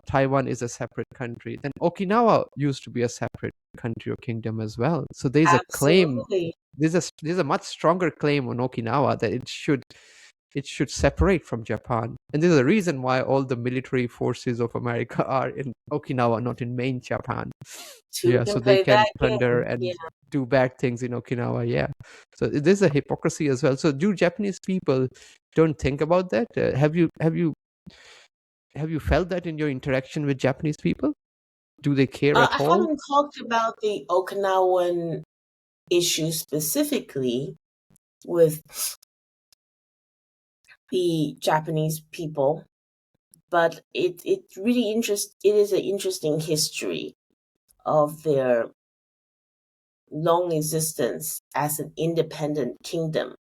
Taiwan is a separate country, then Okinawa used to be a separate country or kingdom as well. So there's a claim, there's a much stronger claim on Okinawa that it should separate from Japan. And there's a reason why all the military forces of America are in Okinawa, not in main Japan. So they can plunder and do bad things in Okinawa. So there's a hypocrisy as well. So do Japanese people don't think about that? Have you felt that in your interaction with Japanese people? Do they care at all? I haven't talked about the Okinawan issue specifically with the Japanese people, but it is an interesting history of their long existence as an independent kingdom,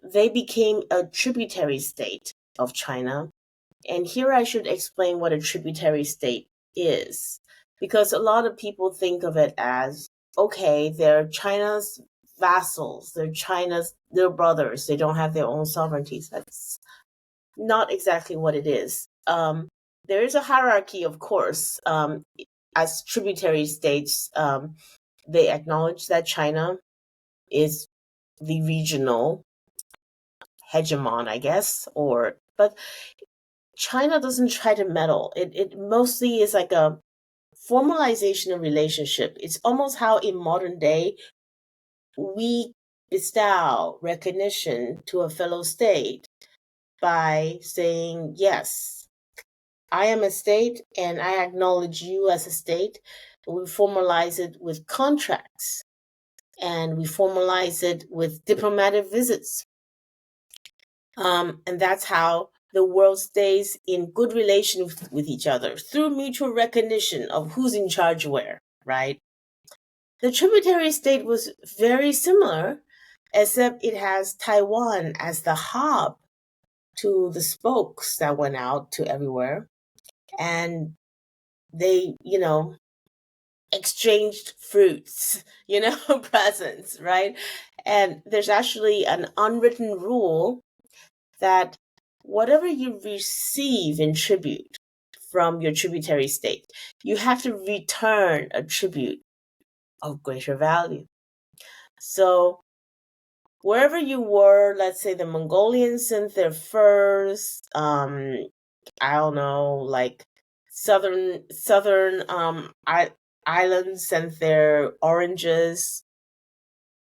they became a tributary state of China. And here I should explain what a tributary state is, because a lot of people think of it as, okay, they're China's vassals, they're China's little brothers, they don't have their own sovereignties. That's not exactly what it is. There is a hierarchy, of course. As tributary states, they acknowledge that China is the regional hegemon, I guess, but China doesn't try to meddle. It mostly is like a formalization of relationship. It's almost how in modern day we bestow recognition to a fellow state by saying, yes, I am a state and I acknowledge you as a state. We formalize it with contracts and we formalize it with diplomatic visits. And that's how the world stays in good relation with each other through mutual recognition of who's in charge where, right? The tributary state was very similar, except it has Taiwan as the hub to the spokes that went out to everywhere. And they, exchanged fruits, presents, right? And there's actually an unwritten rule that whatever you receive in tribute from your tributary state, you have to return a tribute of greater value. So wherever you were, let's say the Mongolians sent their furs, I don't know, like southern islands sent their oranges.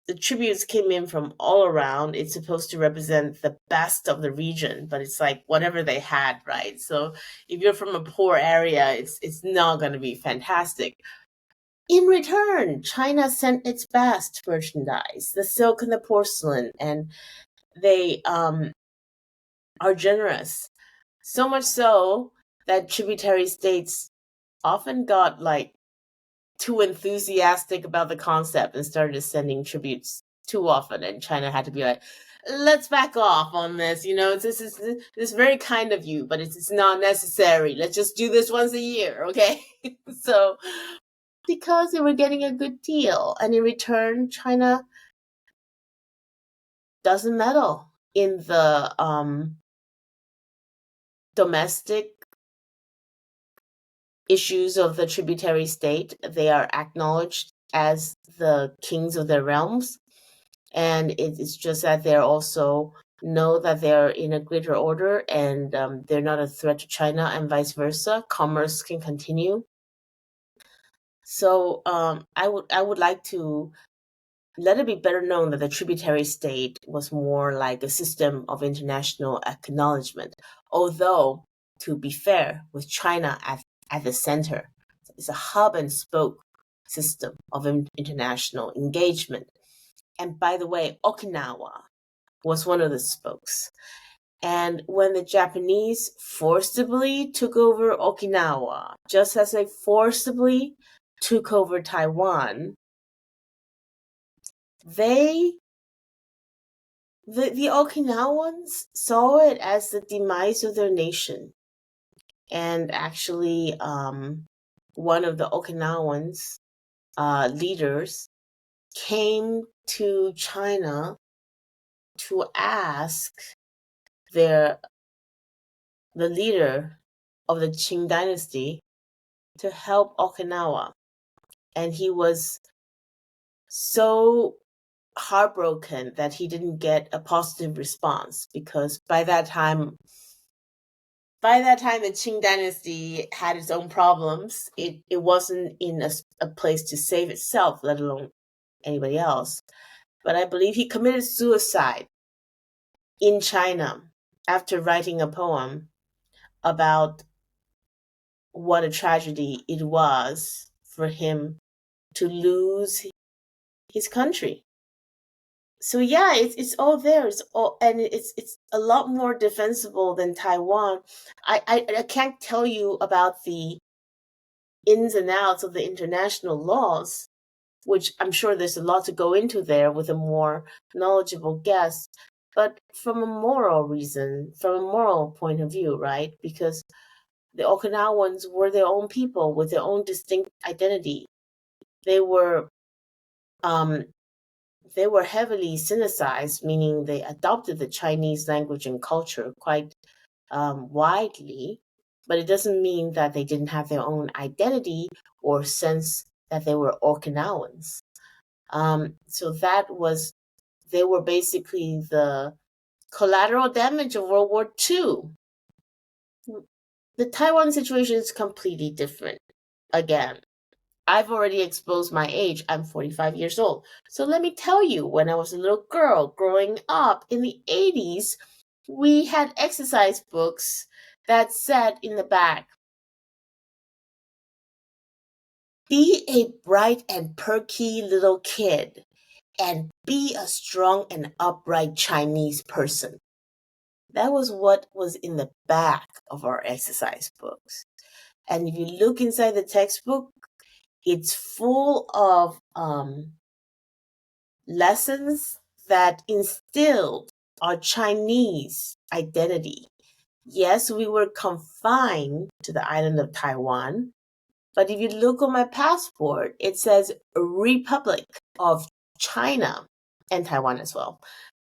The tributes came in from all around. It's supposed to represent the best of the region, but it's like whatever they had, right? So if you're from a poor area, it's not going to be fantastic. In return, China sent its best merchandise, the silk and the porcelain, and they are generous. So much so that tributary states often got like too enthusiastic about the concept and started sending tributes too often, and China had to be like, let's back off on this. This is very kind of you, but it's not necessary. Let's just do this once a year, okay? So because they were getting a good deal, and in return, China doesn't meddle in the domestic issues of the tributary state. They are acknowledged as the kings of their realms, and it's just that they're also know that they're in a greater order, and they're not a threat to China, and vice versa. Commerce can continue. So I would like to let it be better known that the tributary state was more like a system of international acknowledgement, although, to be fair, with China at the center, it's a hub and spoke system of international engagement. And by the way, Okinawa was one of the spokes. And when the Japanese forcibly took over Okinawa, just as they forcibly took over Taiwan, the Okinawans saw it as the demise of their nation. And actually, one of the Okinawans leaders came to China to ask the leader of the Qing dynasty to help Okinawa. And he was so heartbroken that he didn't get a positive response, because by that time the Qing dynasty had its own problems. It wasn't in a place to save itself, let alone anybody else. But I believe he committed suicide in China after writing a poem about what a tragedy it was for him to lose his country. So yeah, it's all there. It's a lot more defensible than Taiwan. I can't tell you about the ins and outs of the international laws, which I'm sure there's a lot to go into there with a more knowledgeable guest, but from a moral point of view, right? Because the Okinawans were their own people with their own distinct identity. They were heavily Sinicized, meaning they adopted the Chinese language and culture quite widely, but it doesn't mean that they didn't have their own identity or sense that they were Okinawans. So they were basically the collateral damage of World War II. The Taiwan situation is completely different. Again, I've already exposed my age. I'm 45 years old. So let me tell you, when I was a little girl growing up in the 80s, we had exercise books that said in the back, be a bright and perky little kid and be a strong and upright Chinese person. That was what was in the back of our exercise books. And if you look inside the textbook, it's full of lessons that instilled our Chinese identity. Yes, we were confined to the island of Taiwan, but if you look on my passport, it says Republic of China and Taiwan as well.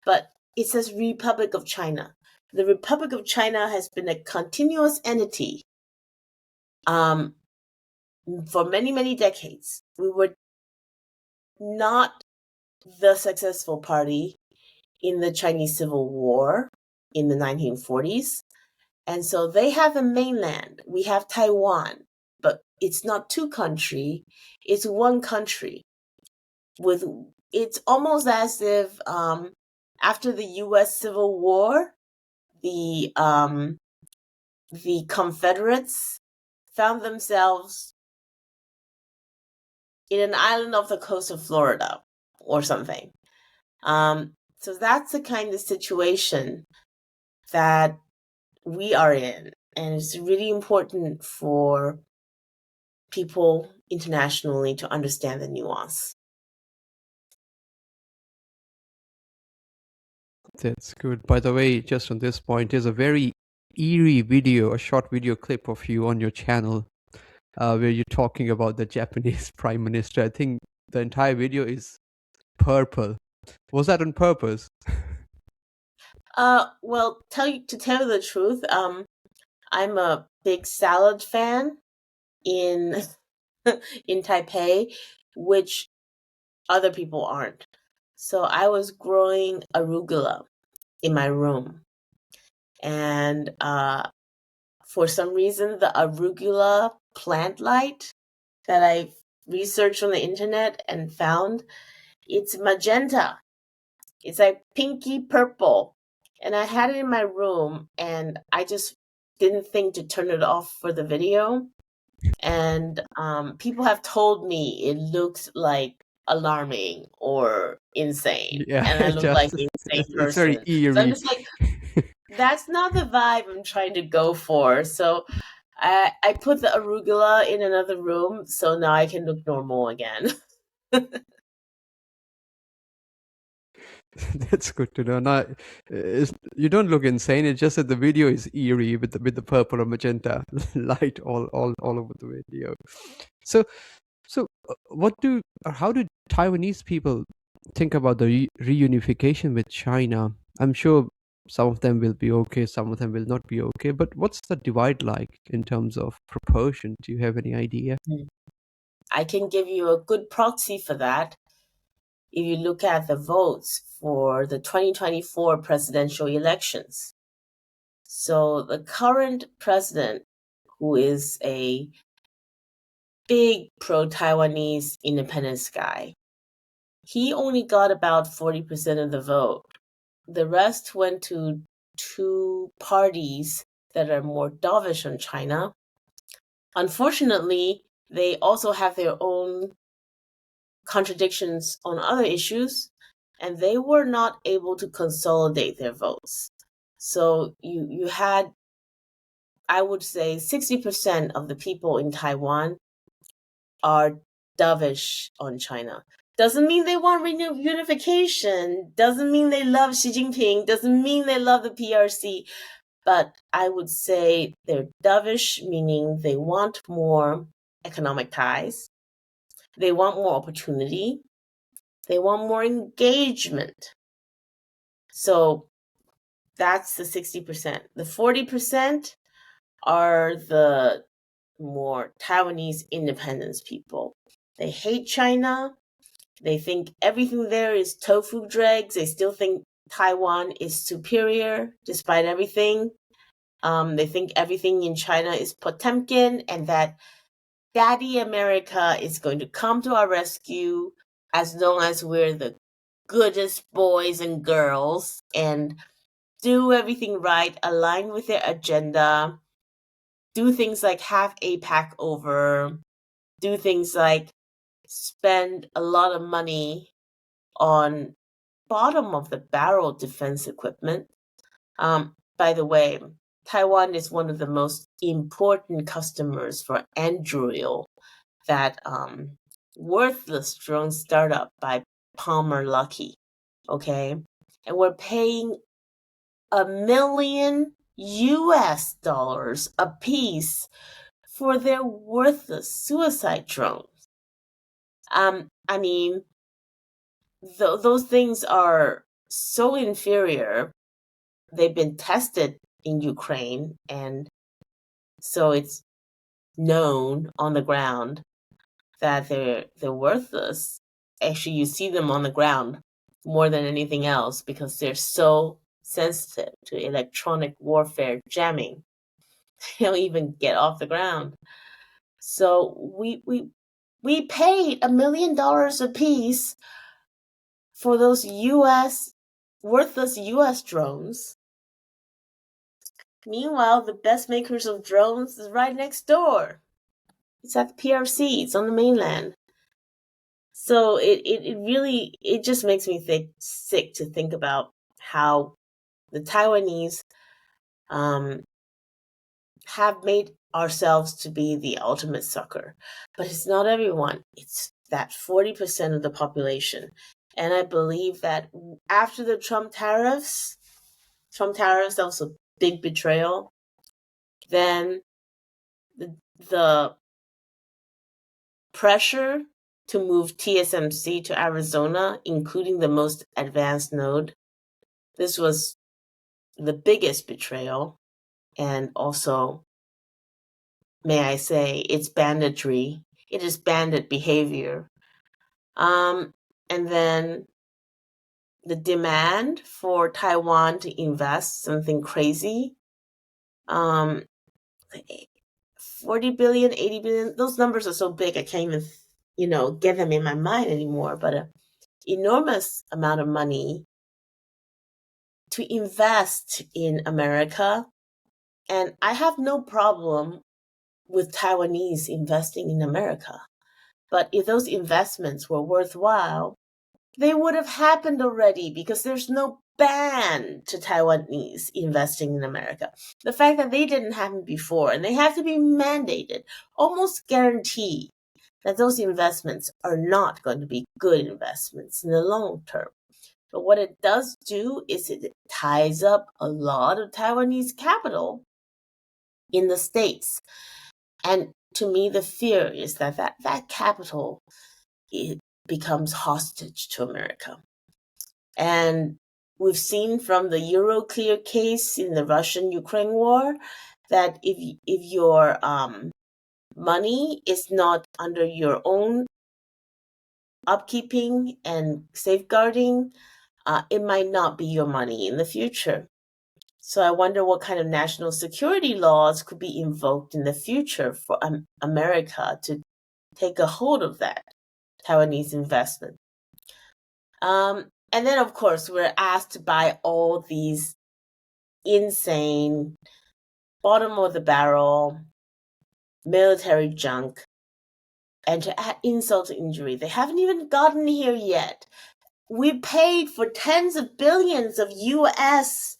But it says Republic of China. The Republic of China has been a continuous entity for many, many decades. We were not the successful party in the Chinese Civil War in the 1940s. And so they have a mainland. We have Taiwan, but it's not two countries. It's one country. It's almost as if after the U.S. Civil War, the Confederates found themselves in an island off the coast of Florida or something. So that's the kind of situation that we are in. And it's really important for people internationally to understand the nuance. That's good. By the way, just on this point, there's a very eerie video, a short video clip of you on your channel where you're talking about the Japanese Prime Minister. I think the entire video is purple. Was that on purpose? Well, to tell you the truth, I'm a big salad fan in in Taipei, which other people aren't. So I was growing arugula in my room, and for some reason, the arugula plant light that I researched on the internet and found, it's magenta. It's like pinky purple. And I had it in my room, and I just didn't think to turn it off for the video. And people have told me it looks like alarming or insane. Yeah, and I look like an insane person. It's very eerie. So I'm just like, that's not the vibe I'm trying to go for. So I put the arugula in another room, so now I can look normal again. That's good to know. Now, you don't look insane. It's just that the video is eerie with the purple or magenta light all over the video. So how do Taiwanese people think about the reunification with China? I'm sure some of them will be okay, some of them will not be okay. But what's the divide like in terms of proportion? Do you have any idea? I can give you a good proxy for that. If you look at the votes for the 2024 presidential elections. So the current president, who is a big pro-Taiwanese independence guy, he only got about 40% of the vote. The rest went to two parties that are more dovish on China. Unfortunately, they also have their own contradictions on other issues, and they were not able to consolidate their votes. So you had, I would say, 60% of the people in Taiwan are dovish on China. Doesn't mean they want reunification, doesn't mean they love Xi Jinping, doesn't mean they love the PRC, but I would say they're dovish, meaning they want more economic ties, they want more opportunity, they want more engagement. So that's the 60%. The 40% are the more Taiwanese independence people. They hate China. They think everything there is tofu dregs. They still think Taiwan is superior despite everything. They think everything in China is Potemkin and that Daddy America is going to come to our rescue as long as we're the goodest boys and girls and do everything right, align with their agenda, do things like have AIPAC over, do things like spend a lot of money on bottom of the barrel defense equipment. By the way, Taiwan is one of the most important customers for Anduril, that worthless drone startup by Palmer Luckey. Okay, and we're paying $1 million a piece for their worthless suicide drones. I mean, those things are so inferior. They've been tested in Ukraine, and so it's known on the ground that they're worthless. Actually, you see them on the ground more than anything else because they're so sensitive to electronic warfare jamming. They don't even get off the ground. So we paid $1 million a piece for those worthless US drones. Meanwhile, the best makers of drones is right next door. It's at the PRC. It's on the mainland. So it really just makes me sick to think about how the Taiwanese have made ourselves to be the ultimate sucker. But it's not everyone. It's that 40% of the population. And I believe that after the Trump tariffs, that was a big betrayal. Then the pressure to move TSMC to Arizona, including the most advanced node, this was the biggest betrayal. And also, may I say, it's banditry. It is bandit behavior. And then the demand for Taiwan to invest something crazy, 40 billion, 80 billion, those numbers are so big I can't even, get them in my mind anymore, but an enormous amount of money to invest in America. And I have no problem with Taiwanese investing in America. But if those investments were worthwhile, they would have happened already because there's no ban to Taiwanese investing in America. The fact that they didn't happen before and they have to be mandated almost guarantee that those investments are not going to be good investments in the long term. But what it does do is it ties up a lot of Taiwanese capital in the States. And to me, the fear is that capital, it becomes hostage to America. And we've seen from the Euroclear case in the Russian-Ukraine war that if your money is not under your own upkeeping and safeguarding, it might not be your money in the future. So I wonder what kind of national security laws could be invoked in the future for America to take a hold of that Taiwanese investment. And then, of course, we're asked to buy all these insane, bottom of the barrel, military junk, and to add insult to injury. They haven't even gotten here yet. We paid for tens of billions of US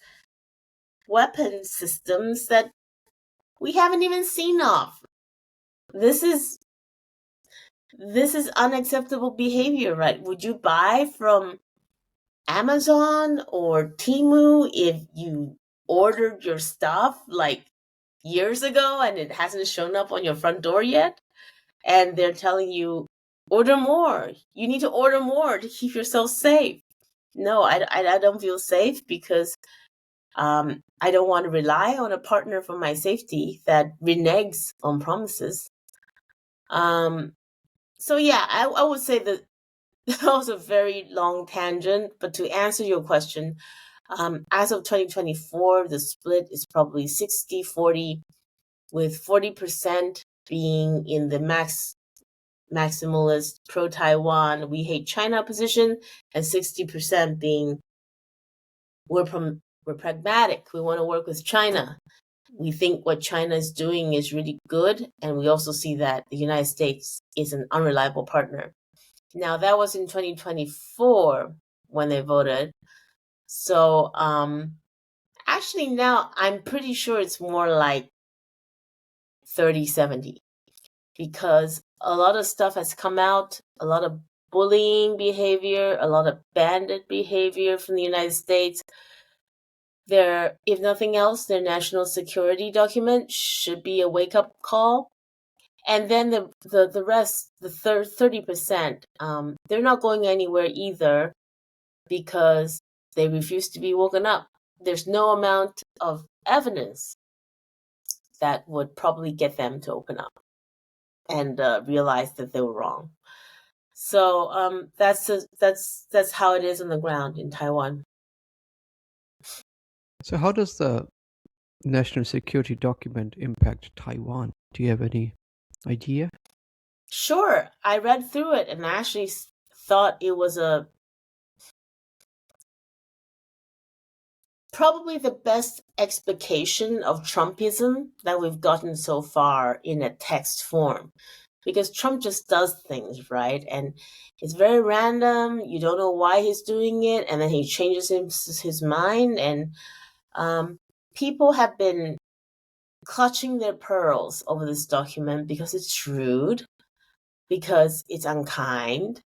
weapon systems that we haven't even seen off. This is this is unacceptable behavior, right? Would you buy from Amazon or Temu if you ordered your stuff like years ago and it hasn't shown up on your front door yet? And they're telling you, order more. You need to order more to keep yourself safe. No, I don't feel safe because I don't want to rely on a partner for my safety that reneges on promises. So yeah, I would say that was a very long tangent, but to answer your question, as of 2024, the split is probably 60-40, with 40% being in the maximalist pro-Taiwan, we hate China position, and 60% being we're pragmatic. We want to work with China. We think what China is doing is really good, and we also see that the United States is an unreliable partner. Now, that was in 2024 when they voted. So, actually now I'm pretty sure it's more like 30-70, because a lot of stuff has come out, a lot of bullying behavior, a lot of bandit behavior from the United States. If nothing else, their national security document should be a wake-up call. And then the rest, the 30%, they're not going anywhere either because they refuse to be woken up. There's no amount of evidence that would probably get them to open up and realize that they were wrong. So that's how it is on the ground in Taiwan. So how does the national security document impact Taiwan? Do you have any idea? Sure, I read through it and I actually thought it was probably the best explication of Trumpism that we've gotten so far in a text form. Because Trump just does things, right? And it's very random. You don't know why he's doing it. And then he changes his mind. And people have been clutching their pearls over this document because it's rude, because it's unkind,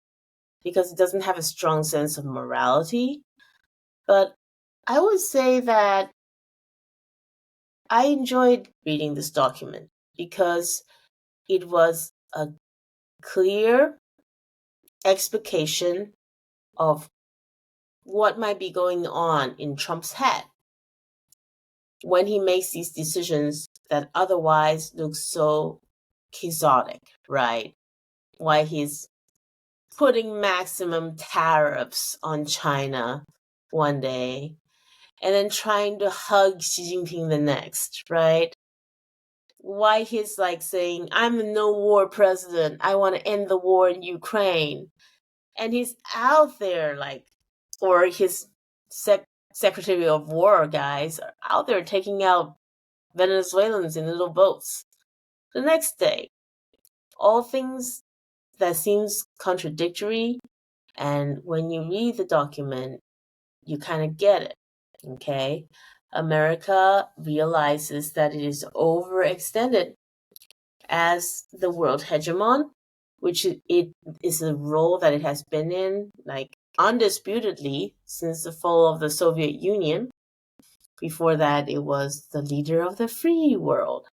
because it doesn't have a strong sense of morality. But I would say that I enjoyed reading this document because it was a clear explication of what might be going on in Trump's head when he makes these decisions that otherwise look so quixotic, right? Why he's putting maximum tariffs on China one day and then trying to hug Xi Jinping the next, right? Why he's like saying, I'm the no-war president. I want to end the war in Ukraine. And he's out there like, or his Secretary of War guys are out there taking out Venezuelans in little boats. The next day, all things that seems contradictory. And when you read the document, you kind of get it, okay? America realizes that it is overextended as the world hegemon, which it is a role that it has been in, like, undisputedly since the fall of the Soviet Union. Before that, it was the leader of the free world.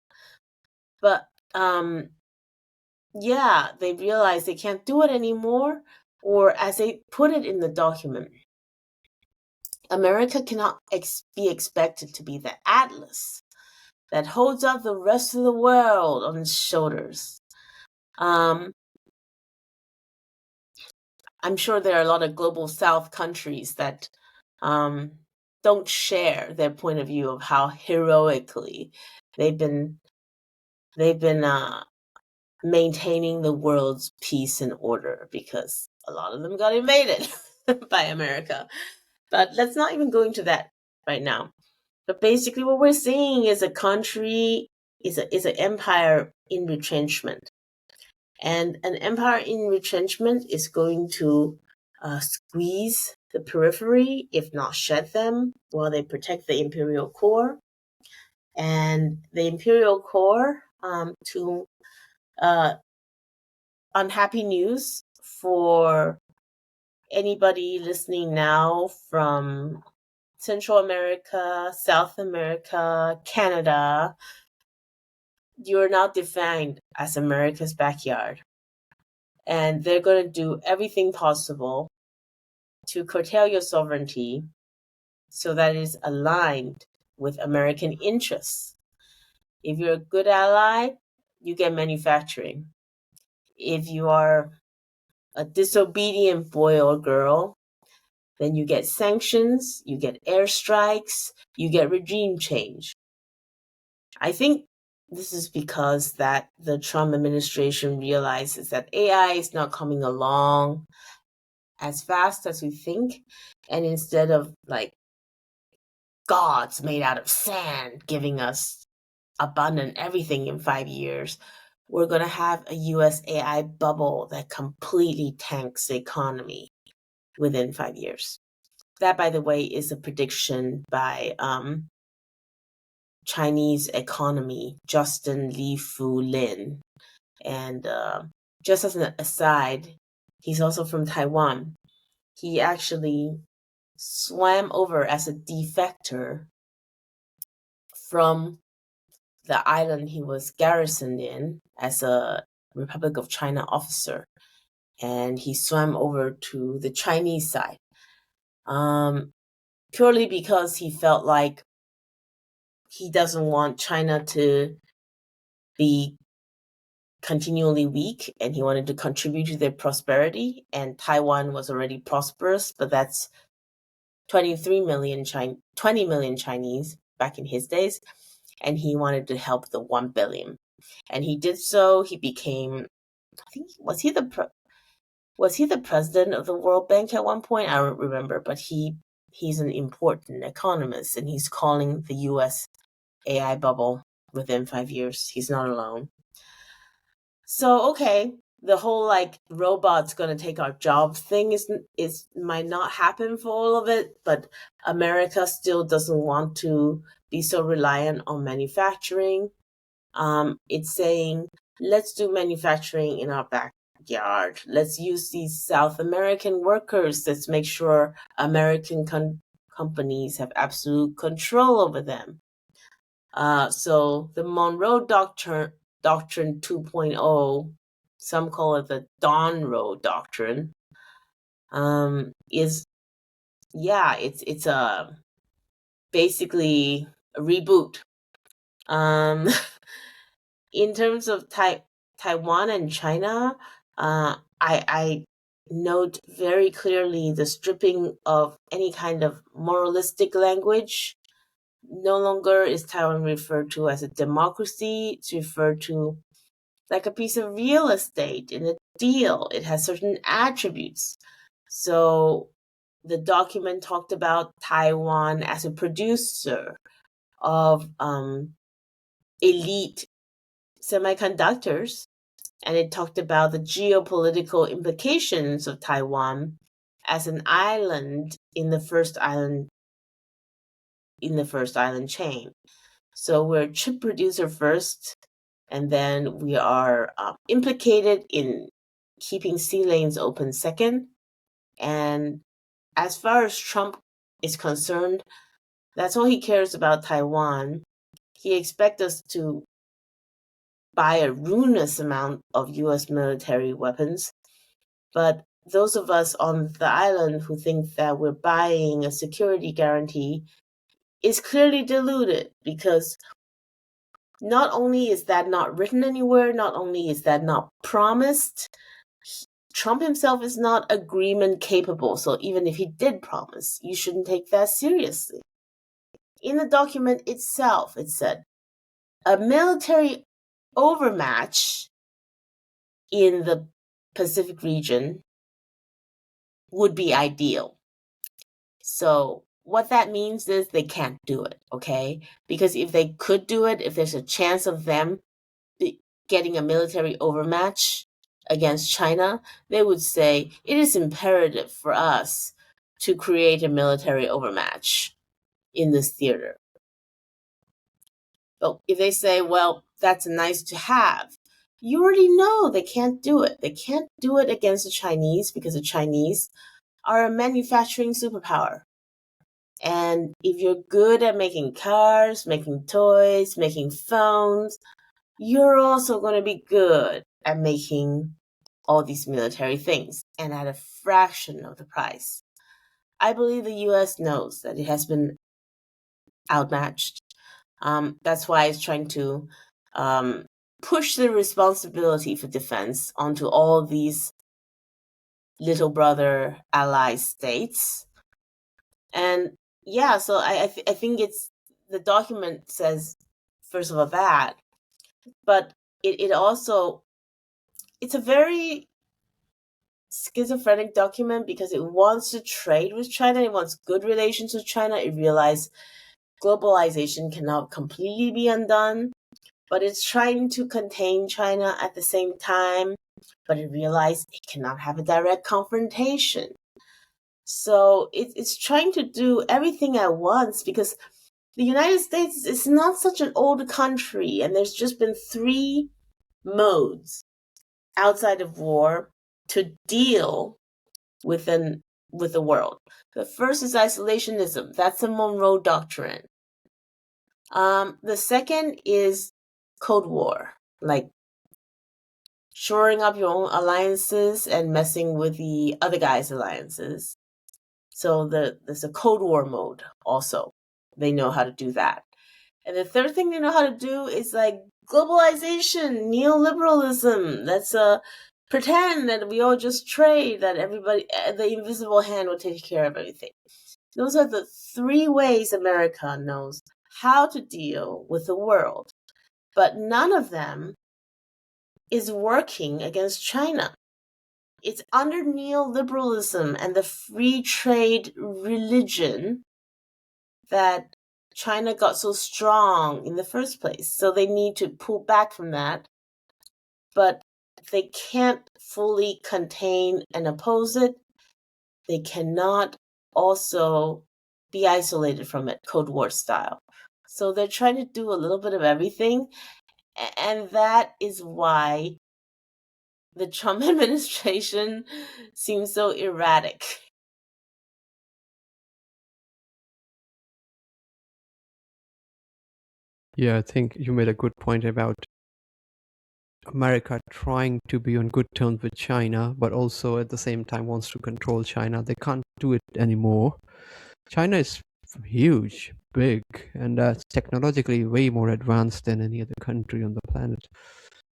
But, yeah, they realize they can't do it anymore, or as they put it in the document, America cannot be expected to be the Atlas that holds up the rest of the world on its shoulders. I'm sure there are a lot of global South countries that don't share their point of view of how heroically they've been maintaining the world's peace and order, because a lot of them got invaded by America. But let's not even go into that right now. But basically what we're seeing is a country, is an empire in retrenchment. And an empire in retrenchment is going to squeeze the periphery, if not shed them, while they protect the imperial core. And the imperial core, to unhappy news for anybody listening now from Central America, South America, Canada. You're now defined as America's backyard. And they're going to do everything possible to curtail your sovereignty so that it is aligned with American interests. If you're a good ally, you get manufacturing. If you are a disobedient boy or girl, then you get sanctions, you get airstrikes, you get regime change. I think this is because that the Trump administration realizes that AI is not coming along as fast as we think, and instead of like gods made out of sand giving us abundant everything in 5 years, we're going to have a US AI bubble that completely tanks the economy within 5 years. That, by the way, is a prediction by Chinese economy, Justin Li Fu Lin. And just as an aside, he's also from Taiwan. He actually swam over as a defector from the island he was garrisoned in as a Republic of China officer. And he swam over to the Chinese side. Purely because he felt like he doesn't want China to be continually weak, and he wanted to contribute to their prosperity. And Taiwan was already prosperous, but that's 20 million Chinese back in his days, and he wanted to help the 1 billion. And he did so. He became, I think, was he the president of the World Bank at one point? I don't remember, but he's an important economist, and he's calling the US AI bubble within 5 years. He's not alone. So, okay, the whole like robots going to take our jobs thing is might not happen for all of it, but America still doesn't want to be so reliant on manufacturing. It's saying, let's do manufacturing in our backyard. Let's use these South American workers. Let's make sure American companies have absolute control over them. So the Monroe Doctrine 2.0, some call it the Donroe Doctrine, is, yeah, it's a basically a reboot. In terms of Taiwan and China, I note very clearly the stripping of any kind of moralistic language. No longer is Taiwan referred to as a democracy. It's referred to like a piece of real estate in a deal. It has certain attributes. So the document talked about Taiwan as a producer of elite semiconductors, and it talked about the geopolitical implications of Taiwan as an island in the first island chain. So we're a chip producer first, and then we are implicated in keeping sea lanes open second. And as far as Trump is concerned, that's all he cares about Taiwan. He expects us to buy a ruinous amount of US military weapons. But those of us on the island who think that we're buying a security guarantee is clearly deluded, because not only is that not written anywhere, not only is that not promised, Trump himself is not agreement capable. So even if he did promise, you shouldn't take that seriously. In the document itself, it said, a military overmatch in the Pacific region would be ideal. So what that means is they can't do it, okay? Because if they could do it, if there's a chance of them getting a military overmatch against China, they would say it is imperative for us to create a military overmatch in this theater. But if they say, well, that's nice to have, you already know they can't do it. They can't do it against the Chinese because the Chinese are a manufacturing superpower. And if you're good at making cars, making toys, making phones, you're also going to be good at making all these military things, and at a fraction of the price. I believe the US knows that it has been outmatched. That's why it's trying to push the responsibility for defense onto all these little brother ally states. And yeah, so I think it's, the document says, first of all, that, but it also, it's a very schizophrenic document because it wants to trade with China, it wants good relations with China, it realized globalization cannot completely be undone, but it's trying to contain China at the same time, but it realized it cannot have a direct confrontation. So it's trying to do everything at once because the United States is not such an old country, and there's just been 3 modes outside of war to deal with the world. The first is isolationism. That's the Monroe Doctrine. The second is Cold War, like shoring up your own alliances and messing with the other guy's alliances. So there's a Cold War mode also. They know how to do that. And the third thing they know how to do is like globalization, neoliberalism. That's pretend that we all just trade, that everybody, the invisible hand will take care of everything. Those are the 3 ways America knows how to deal with the world. But none of them is working against China. It's under neoliberalism and the free trade religion that China got so strong in the first place. So they need to pull back from that. But they can't fully contain and oppose it. They cannot also be isolated from it, Cold War style. So they're trying to do a little bit of everything. And that is why the Trump administration seems so erratic. Yeah, I think you made a good point about America trying to be on good terms with China, but also at the same time wants to control China. They can't do it anymore. China is huge, big, and technologically way more advanced than any other country on the planet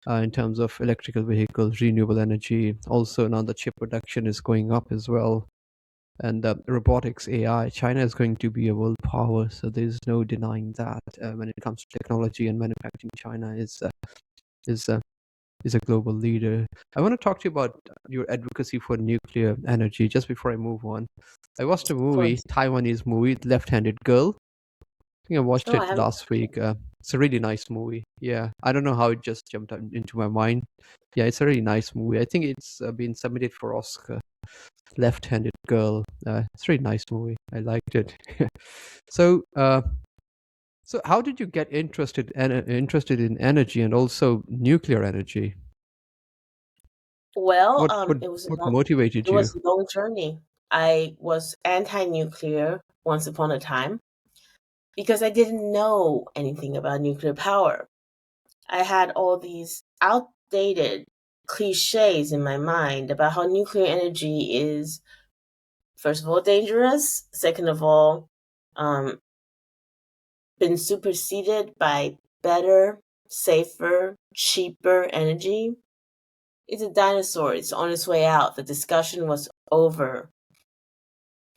in terms of electrical vehicles, renewable energy. Also, now the chip production is going up as well. And robotics, AI, China is going to be a world power. So there's no denying that when it comes to technology and manufacturing. China is a global leader. I want to talk to you about your advocacy for nuclear energy. Just before I move on, I watched a movie, Taiwanese movie, Left-Handed Girl. I think I watched it last week. It's a really nice movie. Yeah, I don't know how it just jumped into my mind. Yeah, it's a really nice movie. I think it's been submitted for Oscar. Left-Handed Girl. It's a really nice movie. I liked it. So how did you get interested in energy and also nuclear energy? Well, What motivated it you? was a long journey. I was anti-nuclear once upon a time because I didn't know anything about nuclear power. I had all these outdated cliches in my mind about how nuclear energy is, first of all, dangerous. Second of all, been superseded by better, safer, cheaper energy. It's a dinosaur. It's on its way out. The discussion was over.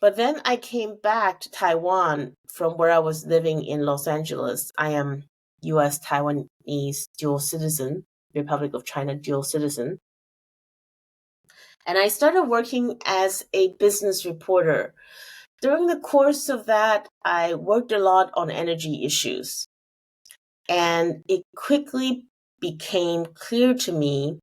But then I came back to Taiwan from where I was living in Los Angeles. I am US Taiwanese dual citizen, Republic of China dual citizen. And I started working as a business reporter. During the course of that, I worked a lot on energy issues. And it quickly became clear to me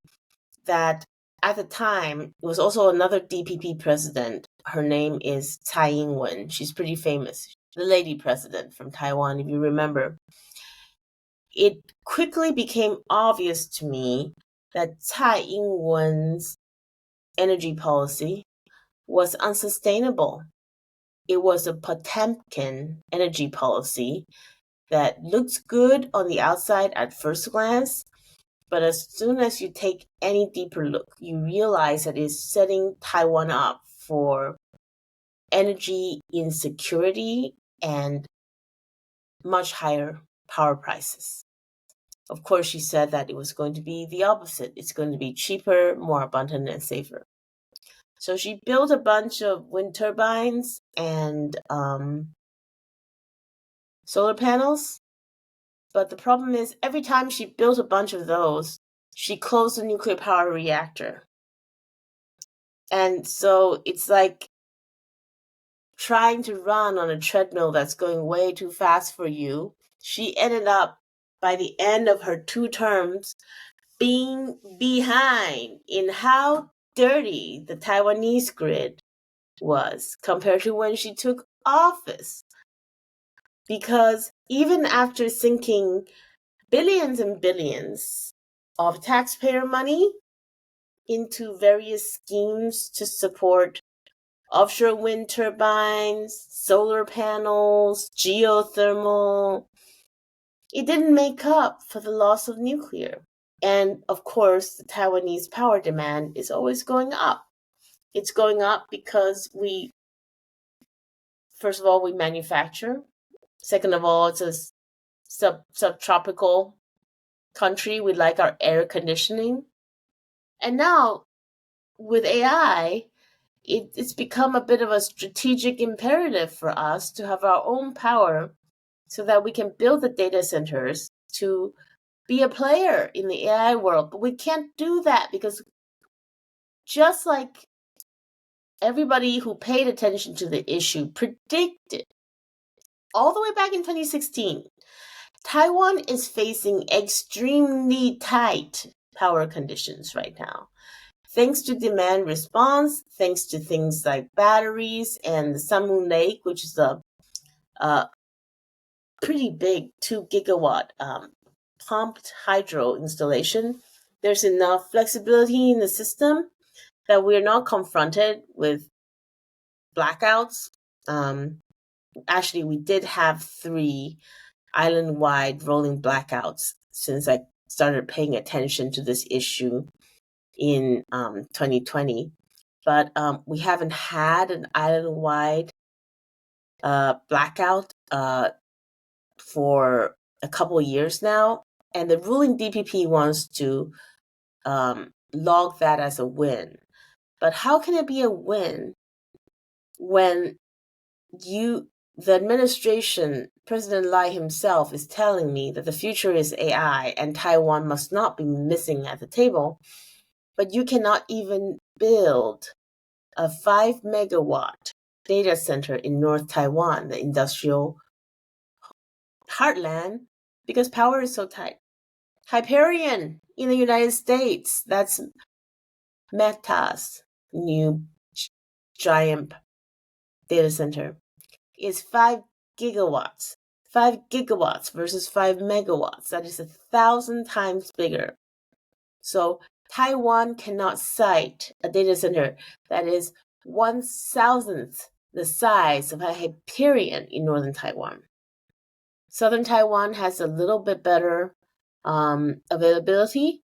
that at the time, it was also another DPP president. Her name is Tsai Ing-wen. She's pretty famous. The lady president from Taiwan, if you remember. It quickly became obvious to me that Tsai Ing-wen's energy policy was unsustainable. It was a Potemkin energy policy that looks good on the outside at first glance, but as soon as you take any deeper look, you realize that it's setting Taiwan up for energy insecurity and much higher power prices. Of course, she said that it was going to be the opposite. It's going to be cheaper, more abundant, and safer. So she built a bunch of wind turbines and solar panels. But the problem is, every time she built a bunch of those, she closed the nuclear power reactor. And so it's like trying to run on a treadmill that's going way too fast for you. She ended up, by the end of her 2 terms, being behind in how dirty the Taiwanese grid was compared to when she took office. Because even after sinking billions and billions of taxpayer money into various schemes to support offshore wind turbines, solar panels, geothermal, it didn't make up for the loss of nuclear. And of course, the Taiwanese power demand is always going up. It's going up because first of all, we manufacture. Second of all, it's a subtropical country. We like our air conditioning. And now, with AI, it's become a bit of a strategic imperative for us to have our own power so that we can build the data centers to be a player in the AI world. But we can't do that because just like everybody who paid attention to the issue predicted all the way back in 2016, Taiwan is facing extremely tight power conditions right now. Thanks to demand response, thanks to things like batteries and the Sun Moon Lake, which is a pretty big 2 gigawatt pumped hydro installation, there's enough flexibility in the system that we're not confronted with blackouts. Actually, we did have 3 island-wide rolling blackouts since I started paying attention to this issue in 2020. But we haven't had an island-wide blackout for a couple of years now. And the ruling DPP wants to log that as a win. But how can it be a win when the administration, President Lai himself, is telling me that the future is AI and Taiwan must not be missing at the table, but you cannot even build a 5 megawatt data center in North Taiwan, the industrial heartland, because power is so tight. Hyperion in the United States, that's Meta's new giant data center, is 5 gigawatts. 5 gigawatts versus 5 megawatts. That is 1,000 times bigger. So Taiwan cannot cite a data center that is 1,000th the size of a Hyperion in northern Taiwan. Southern Taiwan has a little bit better availability,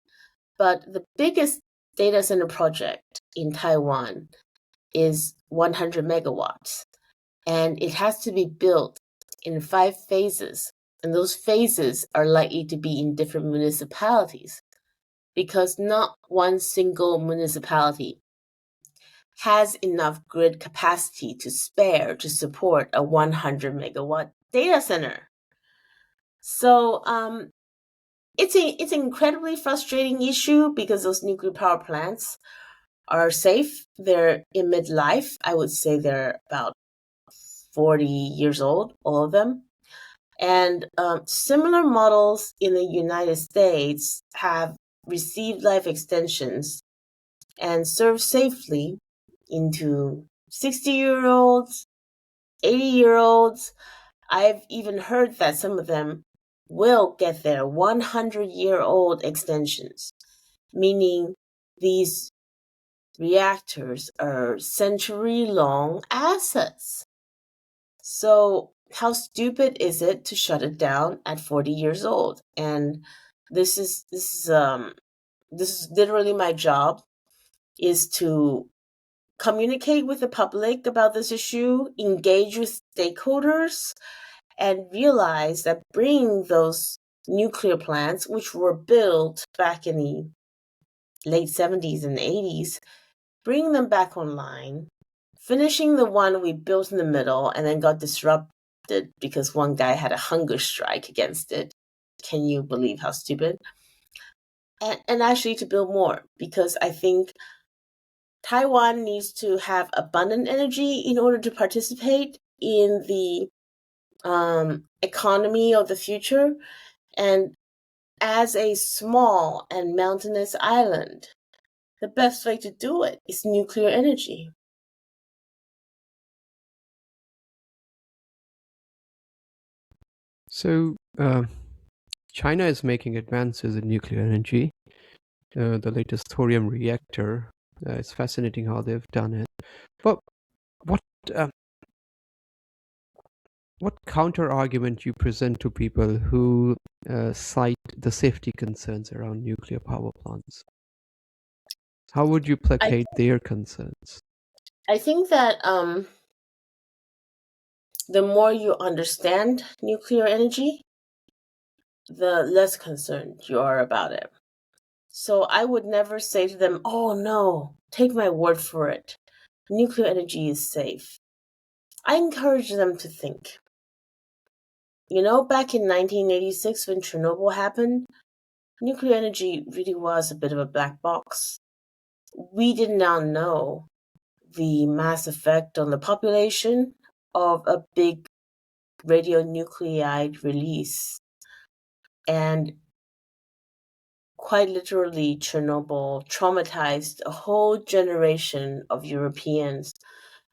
but the biggest data center project in Taiwan is 100 megawatts. And it has to be built in 5 phases. And those phases are likely to be in different municipalities because not one single municipality has enough grid capacity to spare to support a 100 megawatt data center. So it's an incredibly frustrating issue because those nuclear power plants are safe. They're in midlife. I would say they're about 40 years old, all of them. And similar models in the United States have received life extensions and serve safely into 60-year-olds, 80-year-olds. I've even heard that some of them will get their 100-year-old extensions. meaning these reactors are century-long assets. So how stupid is it to shut it down at 40 years old? And this is literally my job, is to communicate with the public about this issue, engage with stakeholders, and realize that bringing those nuclear plants, which were built back in the late 70s and 80s, bring them back online, finishing the one we built in the middle and then got disrupted because one guy had a hunger strike against it. Can you believe how stupid? And actually to build more, because I think Taiwan needs to have abundant energy in order to participate in the economy of the future. And as a small and mountainous island, the best way to do it is nuclear energy. So, China is making advances in nuclear energy. The latest thorium reactor. It's fascinating how they've done it. But what counter argument you present to people who cite the safety concerns around nuclear power plants? How would you placate their concerns? I think that the more you understand nuclear energy, the less concerned you are about it. So I would never say to them, oh no, take my word for it. Nuclear energy is safe. I encourage them to think. You know, back in 1986 when Chernobyl happened, nuclear energy really was a bit of a black box. We did not know the mass effect on the population of a big radionuclide release. And quite literally, Chernobyl traumatized a whole generation of Europeans.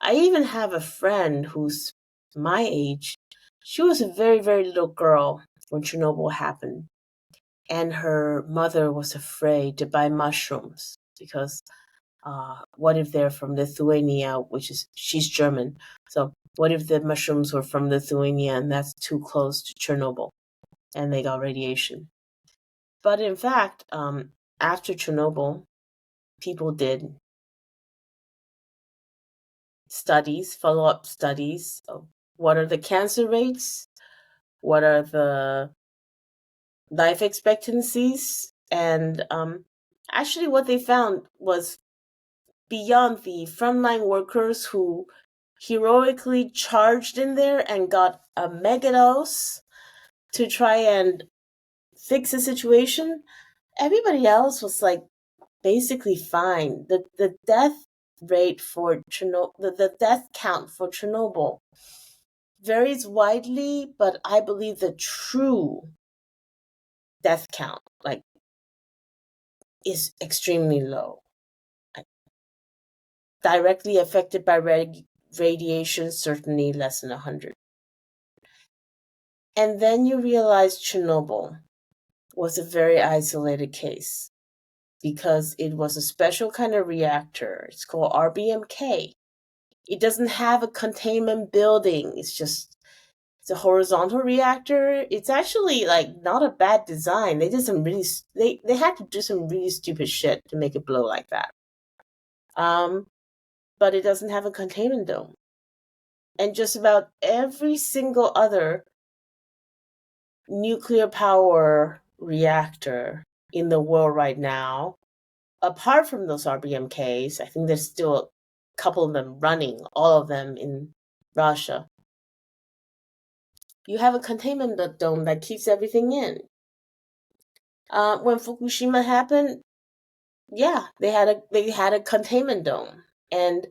I even have a friend who's my age. She was a very, very little girl when Chernobyl happened. And her mother was afraid to buy mushrooms because what if they're from Lithuania, she's German. So what if the mushrooms were from Lithuania and that's too close to Chernobyl and they got radiation? But in fact, after Chernobyl, people did studies, follow-up studies of what are the cancer rates, what are the life expectancies, and actually what they found was beyond the frontline workers who heroically charged in there and got a megadose to try and fix the situation, everybody else was like basically fine. The death rate for Chernobyl, the death count for Chernobyl varies widely, but I believe the true death count is extremely low. Directly affected by radiation, certainly less than 100. And then you realize Chernobyl was a very isolated case because it was a special kind of reactor. It's called RBMK. It doesn't have a containment building. It's a horizontal reactor. It's actually not a bad design. They did some really they had to do some really stupid shit to make it blow like that. But it doesn't have a containment dome. And just about every single other nuclear power reactor in the world right now, apart from those RBMKs, I think there's still a couple of them running, all of them in Russia. You have a containment dome that keeps everything in. When Fukushima happened, yeah, they had a containment dome, and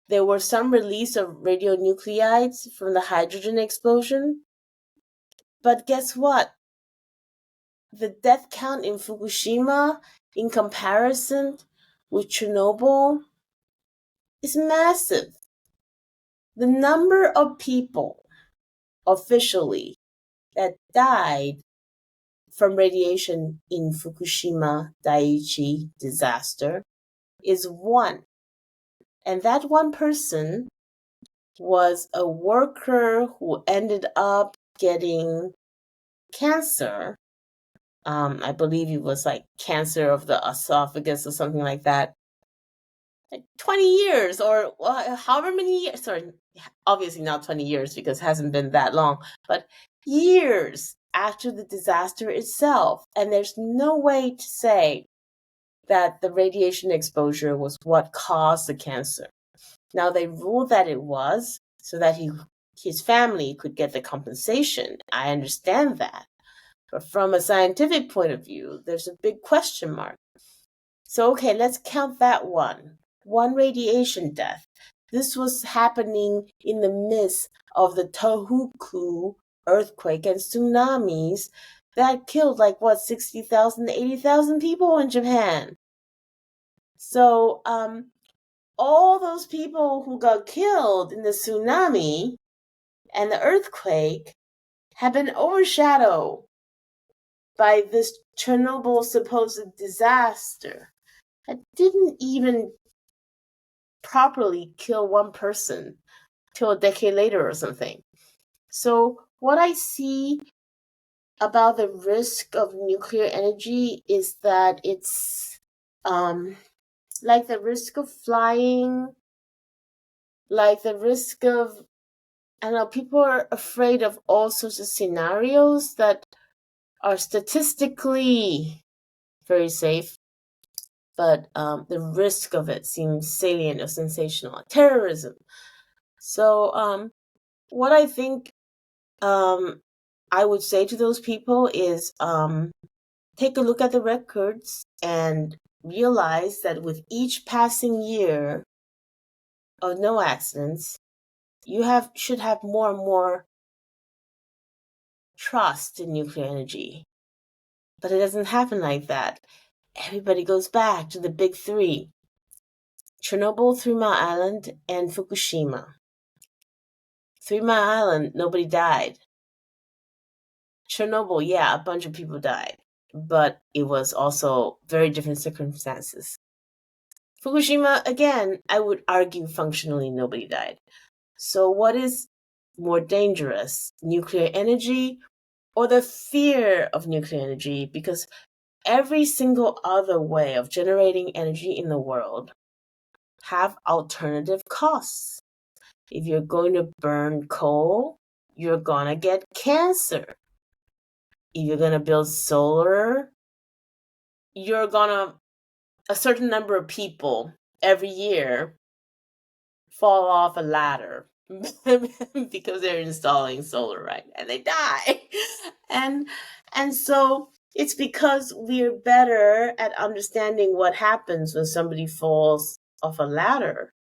there were some release of radionuclides from the hydrogen explosion. But guess what? The death count in Fukushima, in comparison with Chernobyl, is massive. The number of people officially that died from radiation in Fukushima Daiichi disaster is one. And that one person was a worker who ended up getting cancer. I believe it was like cancer of the esophagus or something like that. Like 20 years or however many years, sorry, obviously not 20 years because it hasn't been that long, but years after the disaster itself. And there's no way to say that the radiation exposure was what caused the cancer. Now they ruled that it was so that his family could get the compensation. I understand that. But from a scientific point of view, there's a big question mark. So, okay, let's count that one. One radiation death. This was happening in the midst of the Tohoku earthquake and tsunamis that killed 60,000 to 80,000 people in Japan. So, all those people who got killed in the tsunami and the earthquake have been overshadowed by this Chernobyl supposed disaster that didn't even properly kill one person till a decade later or something. So what I see about the risk of nuclear energy is that it's like the risk of flying, like the risk of, I don't know, people are afraid of all sorts of scenarios that are statistically very safe, but the risk of it seems salient or sensational. Terrorism. So what I think I would say to those people is take a look at the records and realize that with each passing year of no accidents, you should have more and more trust in nuclear energy. But it doesn't happen like that. Everybody goes back to the big three: Chernobyl, 3 Mile Island, and Fukushima. 3 Mile Island, nobody died. Chernobyl, yeah, a bunch of people died, but it was also very different circumstances. Fukushima, again, I would argue functionally nobody died. So what is more dangerous, nuclear energy or the fear of nuclear energy? Because every single other way of generating energy in the world have alternative costs. If you're going to burn coal, you're going to get cancer. If you're going to build solar, you're going to, a certain number of people every year fall off a ladder because they're installing solar, right? And they die. And so it's because we're better at understanding what happens when somebody falls off a ladder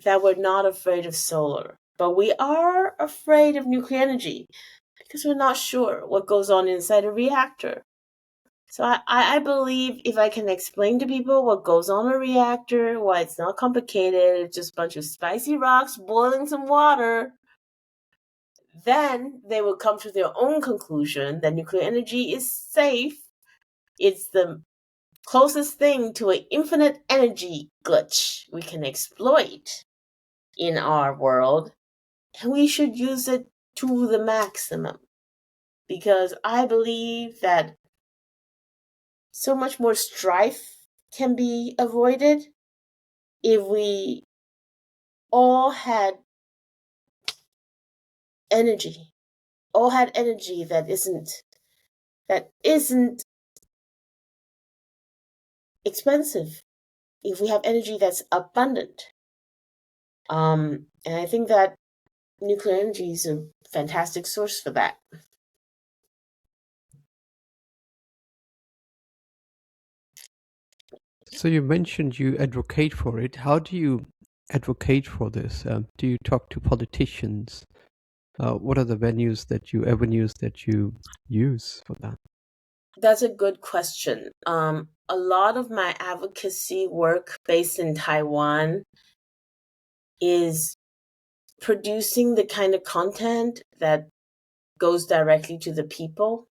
that we're not afraid of solar. But we are afraid of nuclear energy because we're not sure what goes on inside a reactor. So I believe if I can explain to people what goes on in a reactor, why it's not complicated, it's just a bunch of spicy rocks boiling some water, then they will come to their own conclusion that nuclear energy is safe. It's the closest thing to an infinite energy glitch we can exploit in our world, and we should use it to the maximum. Because I believe that so much more strife can be avoided if we all had energy that isn't expensive, if we have energy that's abundant. And I think that nuclear energy is a fantastic source for that. So you mentioned you advocate for it. How do you advocate for this? Do you talk to politicians? What are the avenues that you use for that? That's a good question. A lot of my advocacy work based in Taiwan is producing the kind of content that goes directly to the people.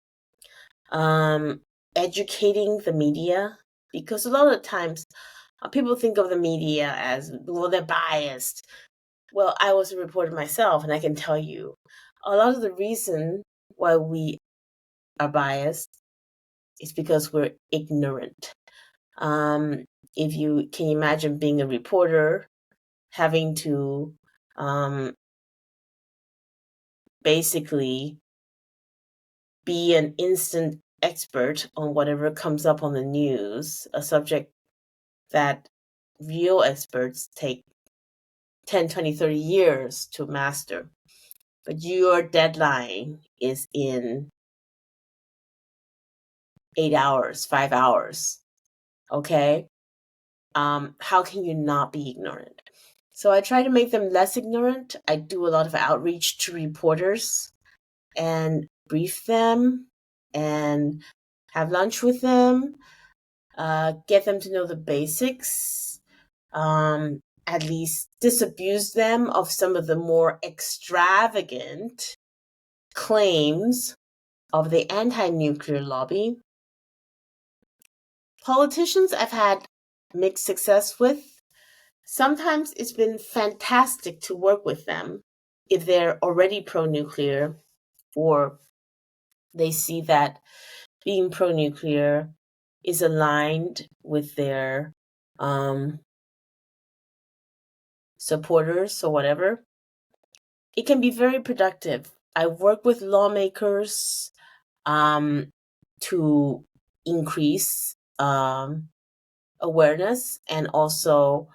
educating the media, because a lot of times people think of the media as, well, they're biased. Well, I was a reporter myself, and I can tell you a lot of the reason why we are biased is because we're ignorant. If you can imagine being a reporter, having to basically be an instant expert on whatever comes up on the news, a subject that real experts take 10, 20, 30 years to master. But your deadline is in 8 hours, 5 hours. Okay? How can you not be ignorant? So I try to make them less ignorant. I do a lot of outreach to reporters and brief them and have lunch with them, get them to know the basics, at least disabuse them of some of the more extravagant claims of the anti-nuclear lobby. Politicians I've had mixed success with. Sometimes it's been fantastic to work with them if they're already pro-nuclear, or they see that being pro-nuclear is aligned with their supporters or whatever. It can be very productive. I work with lawmakers to increase awareness, and also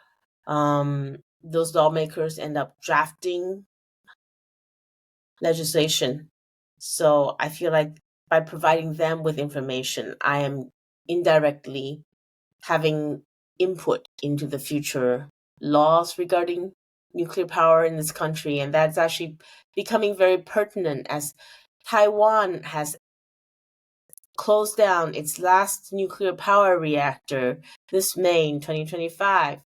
those lawmakers end up drafting legislation. So I feel like by providing them with information, I am indirectly having input into the future laws regarding nuclear power in this country. And that's actually becoming very pertinent as Taiwan has closed down its last nuclear power reactor this May in 2025.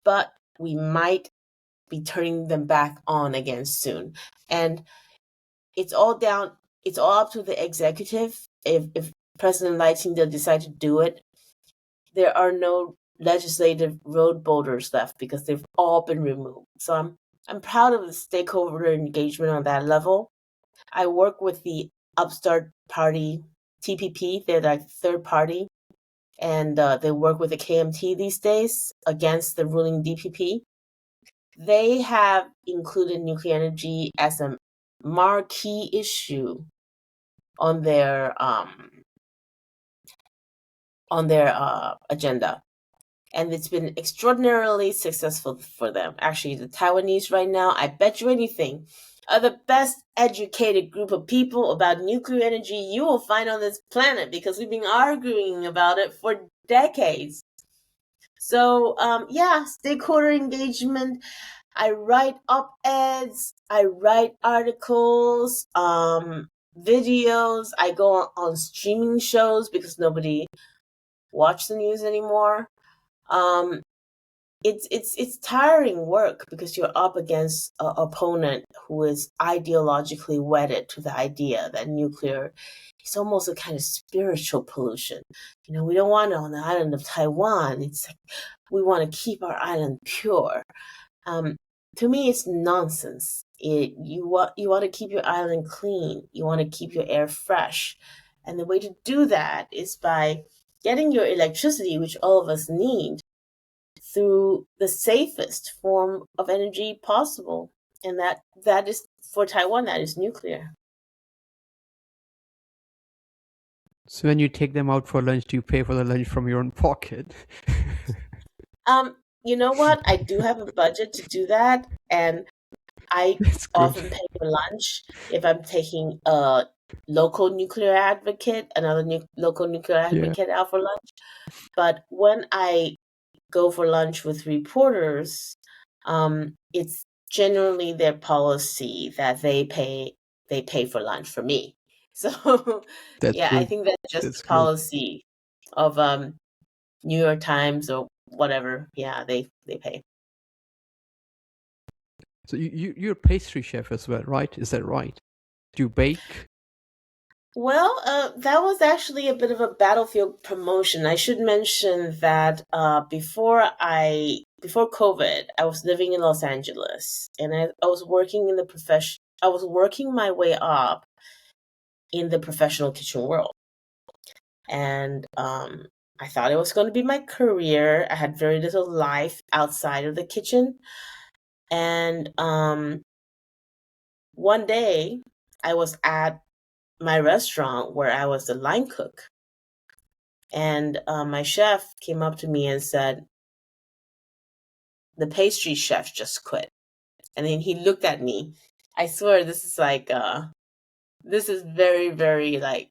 But we might be turning them back on again soon. And it's all up to the executive. If President Lai Ching-te decides to do it, there are no legislative road boulders left because they've all been removed. So I'm proud of the stakeholder engagement on that level. I work with the upstart party, TPP. They're like third party, and they work with the KMT these days against the ruling DPP. They have included nuclear energy as a marquee issue on their agenda, and it's been extraordinarily successful for them. Actually, the Taiwanese right now, I bet you anything, are the best educated group of people about nuclear energy you will find on this planet, because we've been arguing about it for decades. So stakeholder engagement. I write op-eds, I write articles, videos. I go on streaming shows because nobody watch the news anymore. It's tiring work because you're up against an opponent who is ideologically wedded to the idea that nuclear is almost a kind of spiritual pollution. You know, we don't want it on the island of Taiwan. It's like we want to keep our island pure. To me, it's nonsense. You want to keep your island clean. You want to keep your air fresh, and the way to do that is by getting your electricity, which all of us need, through the safest form of energy possible, and that is, for Taiwan, that is nuclear. So when you take them out for lunch, do you pay for the lunch from your own pocket? You know what? I do have a budget to do that, and I often pay for lunch if I'm taking a local nuclear advocate, another local nuclear advocate out for lunch. But when I go for lunch with reporters, it's generally their policy that they pay for lunch for me. So I think that's just the policy of New York Times or whatever. Yeah, they pay. So you're a pastry chef as well, right? Is that right? Do you bake? Well, that was actually a bit of a battlefield promotion. I should mention that before COVID, I was living in Los Angeles, and I was working in the profession. I was working my way up in the professional kitchen world, and I thought it was going to be my career. I had very little life outside of the kitchen, and one day I was at my restaurant where I was the line cook. And my chef came up to me and said, the pastry chef just quit. And then he looked at me. I swear this is this is very, very like,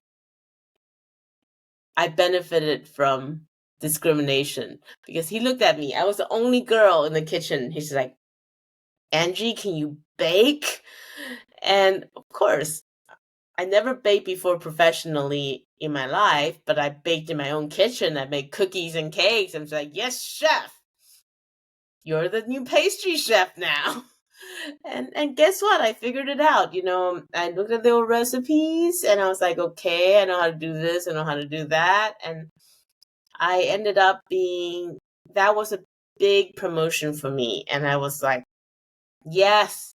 I benefited from discrimination because he looked at me. I was the only girl in the kitchen. He's like, Angie, can you bake? And of course, I never baked before professionally in my life, but I baked in my own kitchen. I made cookies and cakes. I'm like, yes, chef, you're the new pastry chef now. And guess what? I figured it out. I looked at the old recipes and I was like, okay, I know how to do this, I know how to do that. And I ended up that was a big promotion for me. And I was like, yes,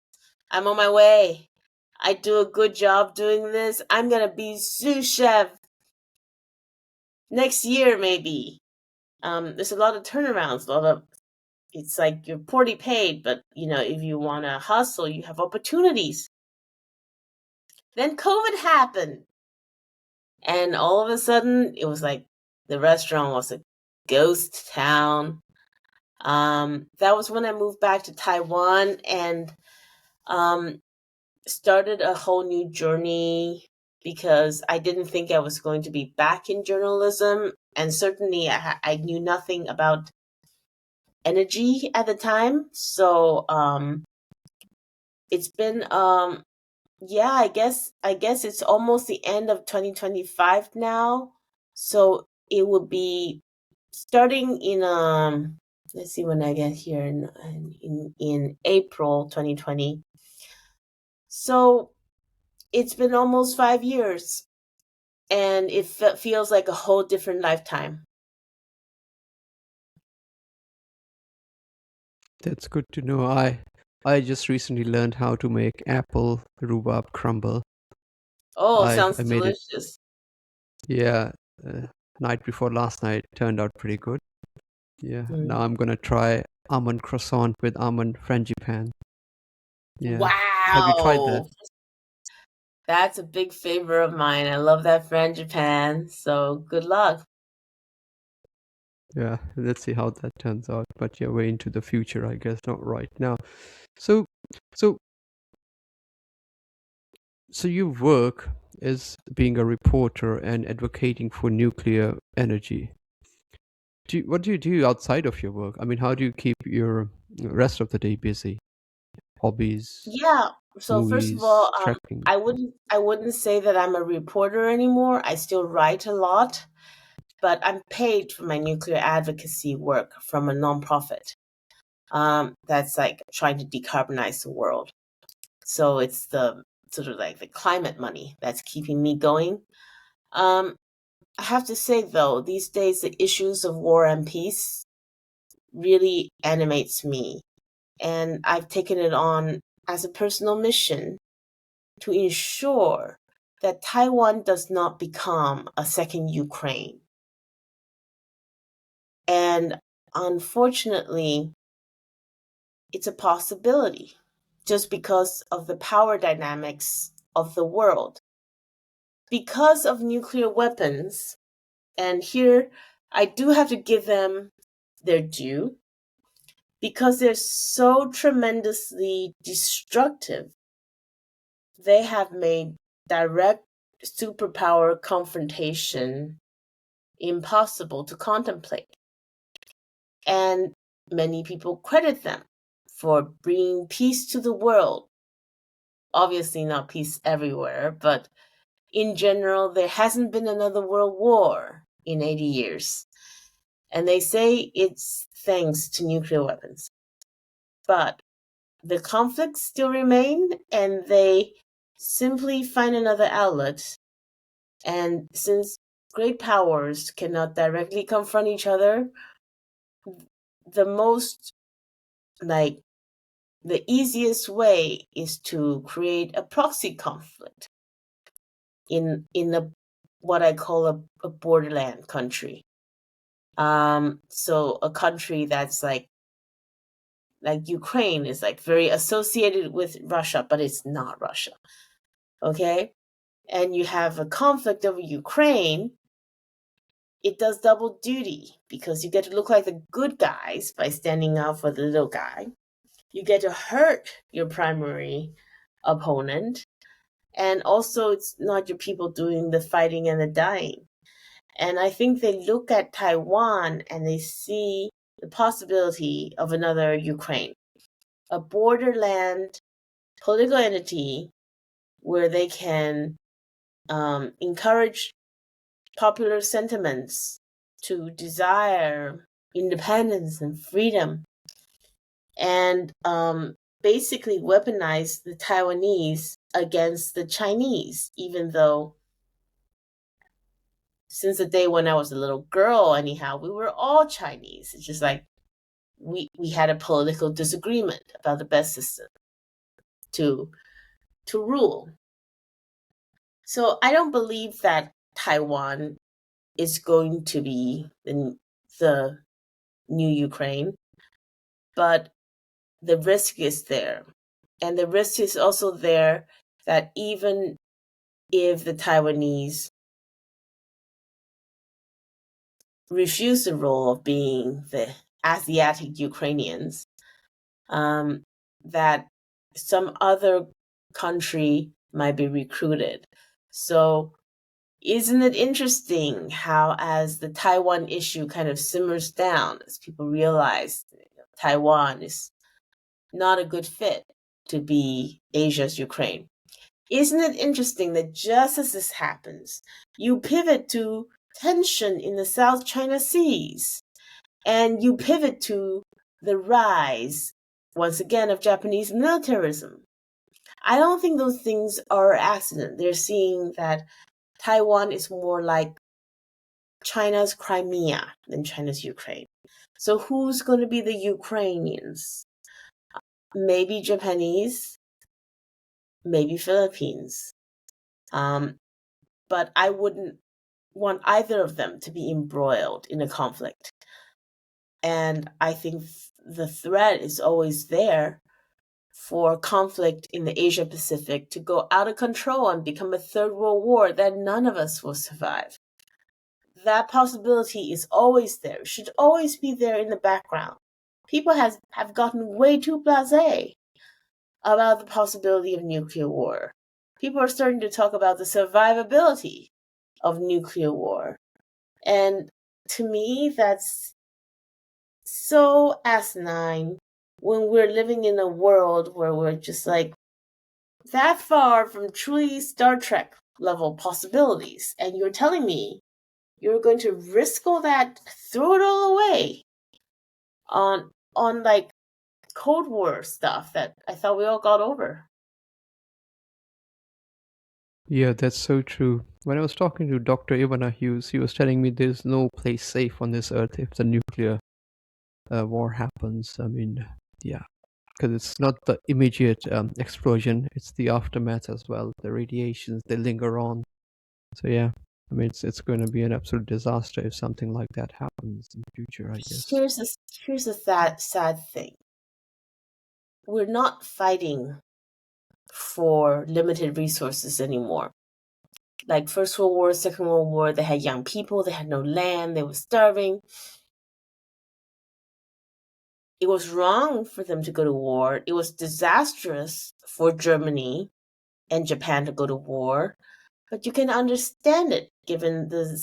I'm on my way. I do a good job doing this. I'm going to be sous chef next year, maybe. There's a lot of turnarounds, it's like you're poorly paid, but if you want to hustle, you have opportunities. Then COVID happened. And all of a sudden, it was like the restaurant was a ghost town. That was when I moved back to Taiwan and started a whole new journey because I didn't think I was going to be back in journalism. And certainly I knew nothing about energy at the time. So it's been I guess it's almost the end of 2025 now. So it will be starting in let's see when I get here in April 2020. So it's been almost 5 years and it feels like a whole different lifetime. That's good to know. I just recently learned how to make apple rhubarb crumble. Sounds I made it. delicious. Yeah, night before last night turned out pretty good. Yeah, now I'm gonna try almond croissant with almond frangipane. Yeah. Wow. Have you tried that? That's a big favor of mine. I love that frangipane. So good luck. Yeah, let's see how that turns out. But yeah, way into the future, I guess, not right now. So your work is being a reporter and advocating for nuclear energy. What do you do outside of your work? I mean, how do you keep your rest of the day busy? Hobbies, Yeah. So first of movies, all, trekking. I wouldn't say that I'm a reporter anymore. I still write a lot, but I'm paid for my nuclear advocacy work from a nonprofit. That's like trying to decarbonize the world. So it's the sort of like the climate money that's keeping me going. I have to say though, these days the issues of war and peace really animates me. And I've taken it on as a personal mission to ensure that Taiwan does not become a second Ukraine. And unfortunately, it's a possibility just because of the power dynamics of the world. Because of nuclear weapons, and here I do have to give them their due, because they're so tremendously destructive, they have made direct superpower confrontation impossible to contemplate. And many people credit them for bringing peace to the world. Obviously not peace everywhere, but in general, there hasn't been another world war in 80 years. And they say it's thanks to nuclear weapons. But the conflicts still remain, and they simply find another outlet And since great powers cannot directly confront each other, the easiest way is to create a proxy conflict in what I call a borderland country. So a country that's like Ukraine is like very associated with Russia, but it's not Russia. Okay? And you have a conflict over Ukraine, it does double duty because you get to look like the good guys by standing up for the little guy. You get to hurt your primary opponent. And also, it's not your people doing the fighting and the dying. And I think they look at Taiwan and they see the possibility of another Ukraine, a borderland political entity where they can encourage popular sentiments to desire independence and freedom, and basically weaponize the Taiwanese against the Chinese, even though since the day when I was a little girl, anyhow, we were all Chinese. It's just like we had a political disagreement about the best system to rule. So I don't believe that Taiwan is going to be the new Ukraine, but the risk is there. And the risk is also there that even if the Taiwanese refuse the role of being the Asiatic Ukrainians, that some other country might be recruited. So isn't it interesting how, as the Taiwan issue kind of simmers down, as people realize Taiwan is not a good fit to be Asia's Ukraine, isn't it interesting that just as this happens, you pivot to tension in the South China Seas, and you pivot to the rise, once again, of Japanese militarism. I don't think those things are accident. They're seeing that Taiwan is more like China's Crimea than China's Ukraine. So who's going to be the Ukrainians? Maybe Japanese, maybe Philippines. But I wouldn't want either of them to be embroiled in a conflict. And I think the threat is always there for conflict in the Asia Pacific to go out of control and become a third world war that none of us will survive. That possibility is always there. It should always be there in the background. People have gotten way too blasé about the possibility of nuclear war. People are starting to talk about the survivability of nuclear war. And to me, that's so asinine when we're living in a world where we're just like that far from truly Star Trek level possibilities. And you're telling me you're going to risk all that, throw it all away on like Cold War stuff that I thought we all got over. Yeah, that's so true. When I was talking to Dr. Ivana Hughes, he was telling me there's no place safe on this earth if the nuclear war happens. I mean, yeah, because it's not the immediate explosion, it's the aftermath as well. The radiations, they linger on. So yeah, I mean, it's going to be an absolute disaster if something like that happens in the future, I guess. Here's the sad thing. We're not fighting for limited resources anymore. Like First World War, Second World War, they had young people, they had no land, they were starving. It was wrong for them to go to war. It was disastrous for Germany and Japan to go to war. But you can understand it given the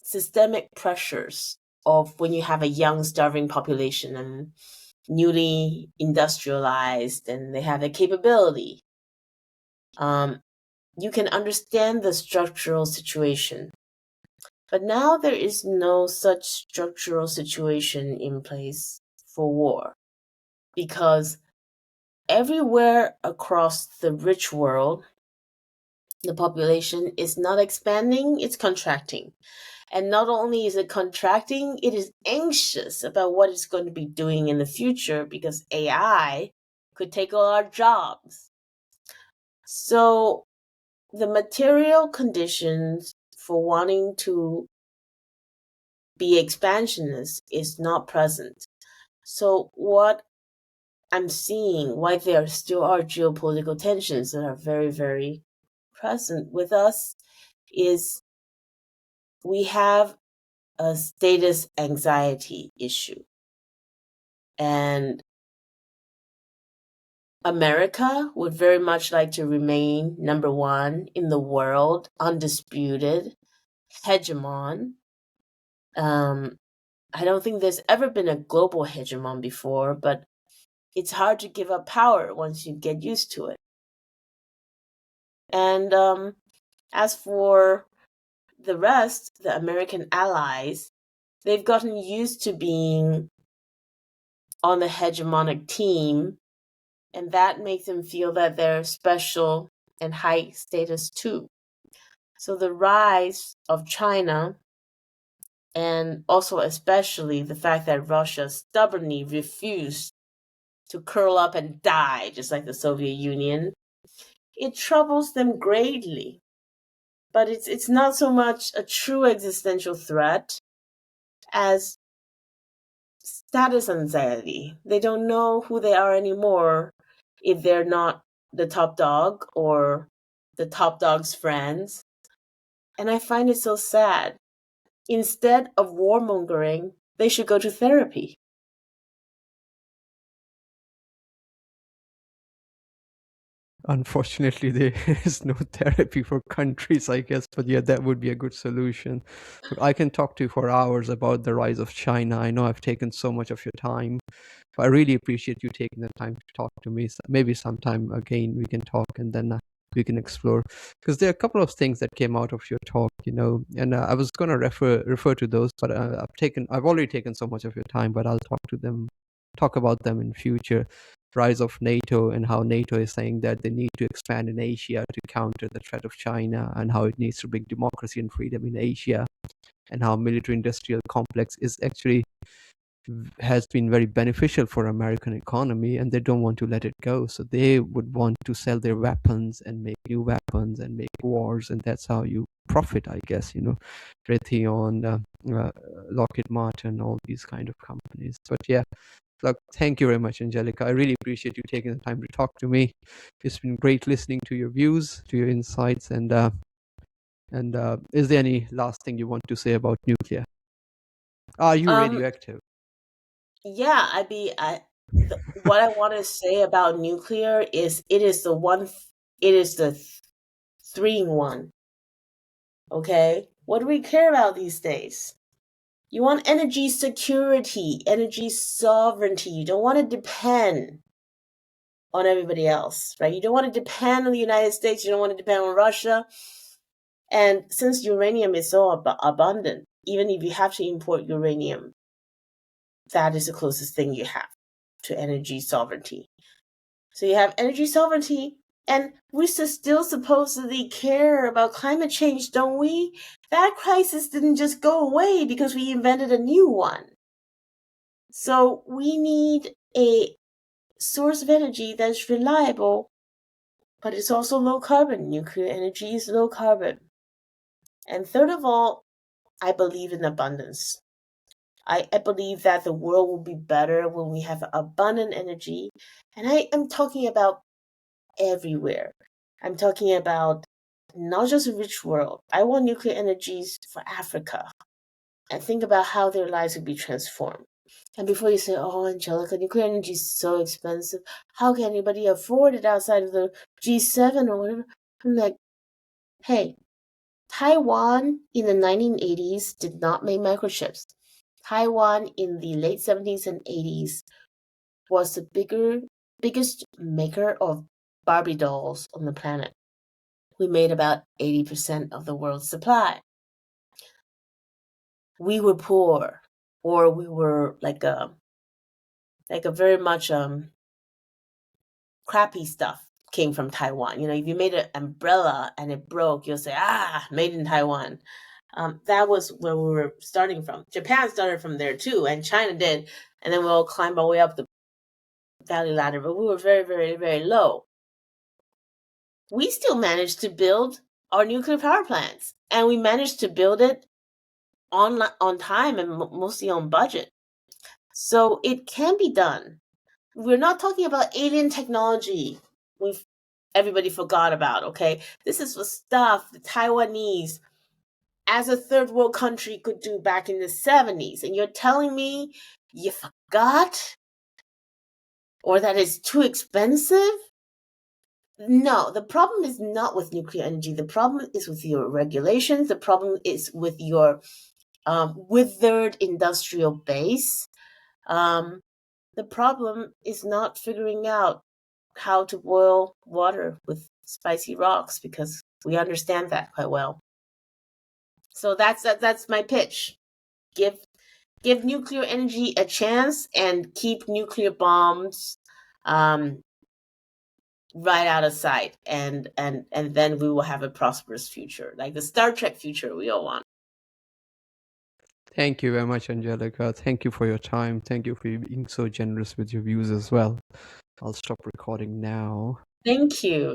systemic pressures of when you have a young, starving population and newly industrialized and they have the capability. You can understand the structural situation. But now there is no such structural situation in place for war, because everywhere across the rich world, The population is not expanding, it's contracting. And not only is it contracting, it is anxious about what it's going to be doing in the future because AI could take all our jobs. So the material conditions for wanting to be expansionist is not present. So what I'm seeing, why there still are geopolitical tensions that are very, very present with us, is we have a status anxiety issue. And America would very much like to remain number one in the world, undisputed, hegemon. I don't think there's ever been a global hegemon before, but it's hard to give up power once you get used to it. And as for the rest, the American allies, they've gotten used to being on the hegemonic team, and that makes them feel that they're special and high status too. So the rise of China, and also especially the fact that Russia stubbornly refused to curl up and die, just like the Soviet Union, it troubles them greatly. But it's not so much a true existential threat as status anxiety. They don't know who they are anymore if they're not the top dog or the top dog's friends. And I find it so sad. Instead of warmongering, they should go to therapy. Unfortunately, there is no therapy for countries, I guess, but yeah, that would be a good solution. Look, I can talk to you for hours about the rise of China. I know I've taken so much of your time. I really appreciate you taking the time to talk to me. Maybe sometime again we can talk and then we can explore, because there are a couple of things that came out of your talk, and I was going to refer to those, but I've already taken so much of your time, but I'll talk about them in future. Rise of NATO and how NATO is saying that they need to expand in Asia to counter the threat of China, and how it needs to bring democracy and freedom in Asia, and how military-industrial complex is actually has been very beneficial for American economy, and they don't want to let it go. So they would want to sell their weapons and make new weapons and make wars, and that's how you profit, I guess. Raytheon, Lockheed Martin, all these kind of companies. But yeah. Look, thank you very much, Angelica. I really appreciate you taking the time to talk to me. It's been great listening to your views, to your insights, and is there any last thing you want to say about nuclear? Are you radioactive? Yeah, what I want to say about nuclear is it is the 3-in-1. Okay? What do we care about these days? You want energy security, energy sovereignty. You don't want to depend on everybody else, right? You don't want to depend on the United States. You don't want to depend on Russia. And since uranium is so abundant, even if you have to import uranium, that is the closest thing you have to energy sovereignty. So you have energy sovereignty, and we still supposedly care about climate change, don't we? That crisis didn't just go away because we invented a new one. So we need a source of energy that's reliable, but it's also low carbon. Nuclear energy is low carbon. And third of all, I believe in abundance. I believe that the world will be better when we have abundant energy. And I am talking about everywhere. I'm talking about not just a rich world. I want nuclear energies for Africa. And think about how their lives would be transformed. And before you say, oh, Angelica, nuclear energy is so expensive. How can anybody afford it outside of the G7 or whatever? I'm like, hey, Taiwan in the 1980s did not make microchips. Taiwan in the late 70s and 80s was the biggest maker of Barbie dolls on the planet. We made about 80% of the world's supply. We were poor, or we were like a very much crappy stuff came from Taiwan. You know, if you made an umbrella and it broke, you'll say, made in Taiwan. That was where we were starting from. Japan started from there too, and China did. And then we all climbed our way up the value ladder, but we were very, very, very low. We still managed to build our nuclear power plants, and we managed to build it on time and mostly on budget. So it can be done. We're not talking about alien technology everybody forgot about, okay? This is the stuff the Taiwanese, as a third world country, could do back in the 70s. And you're telling me you forgot? Or that it's too expensive? No, the problem is not with nuclear energy. The problem is with your regulations. The problem is with your withered industrial base. The problem is not figuring out how to boil water with spicy rocks, because we understand that quite well. So that's my pitch. Give nuclear energy a chance and keep nuclear bombs right out of sight, and then we will have a prosperous future, like the Star Trek future we all want. Thank you very much, Angelica. Thank you for your time. Thank you for being so generous with your views as well. I'll stop recording now. Thank you.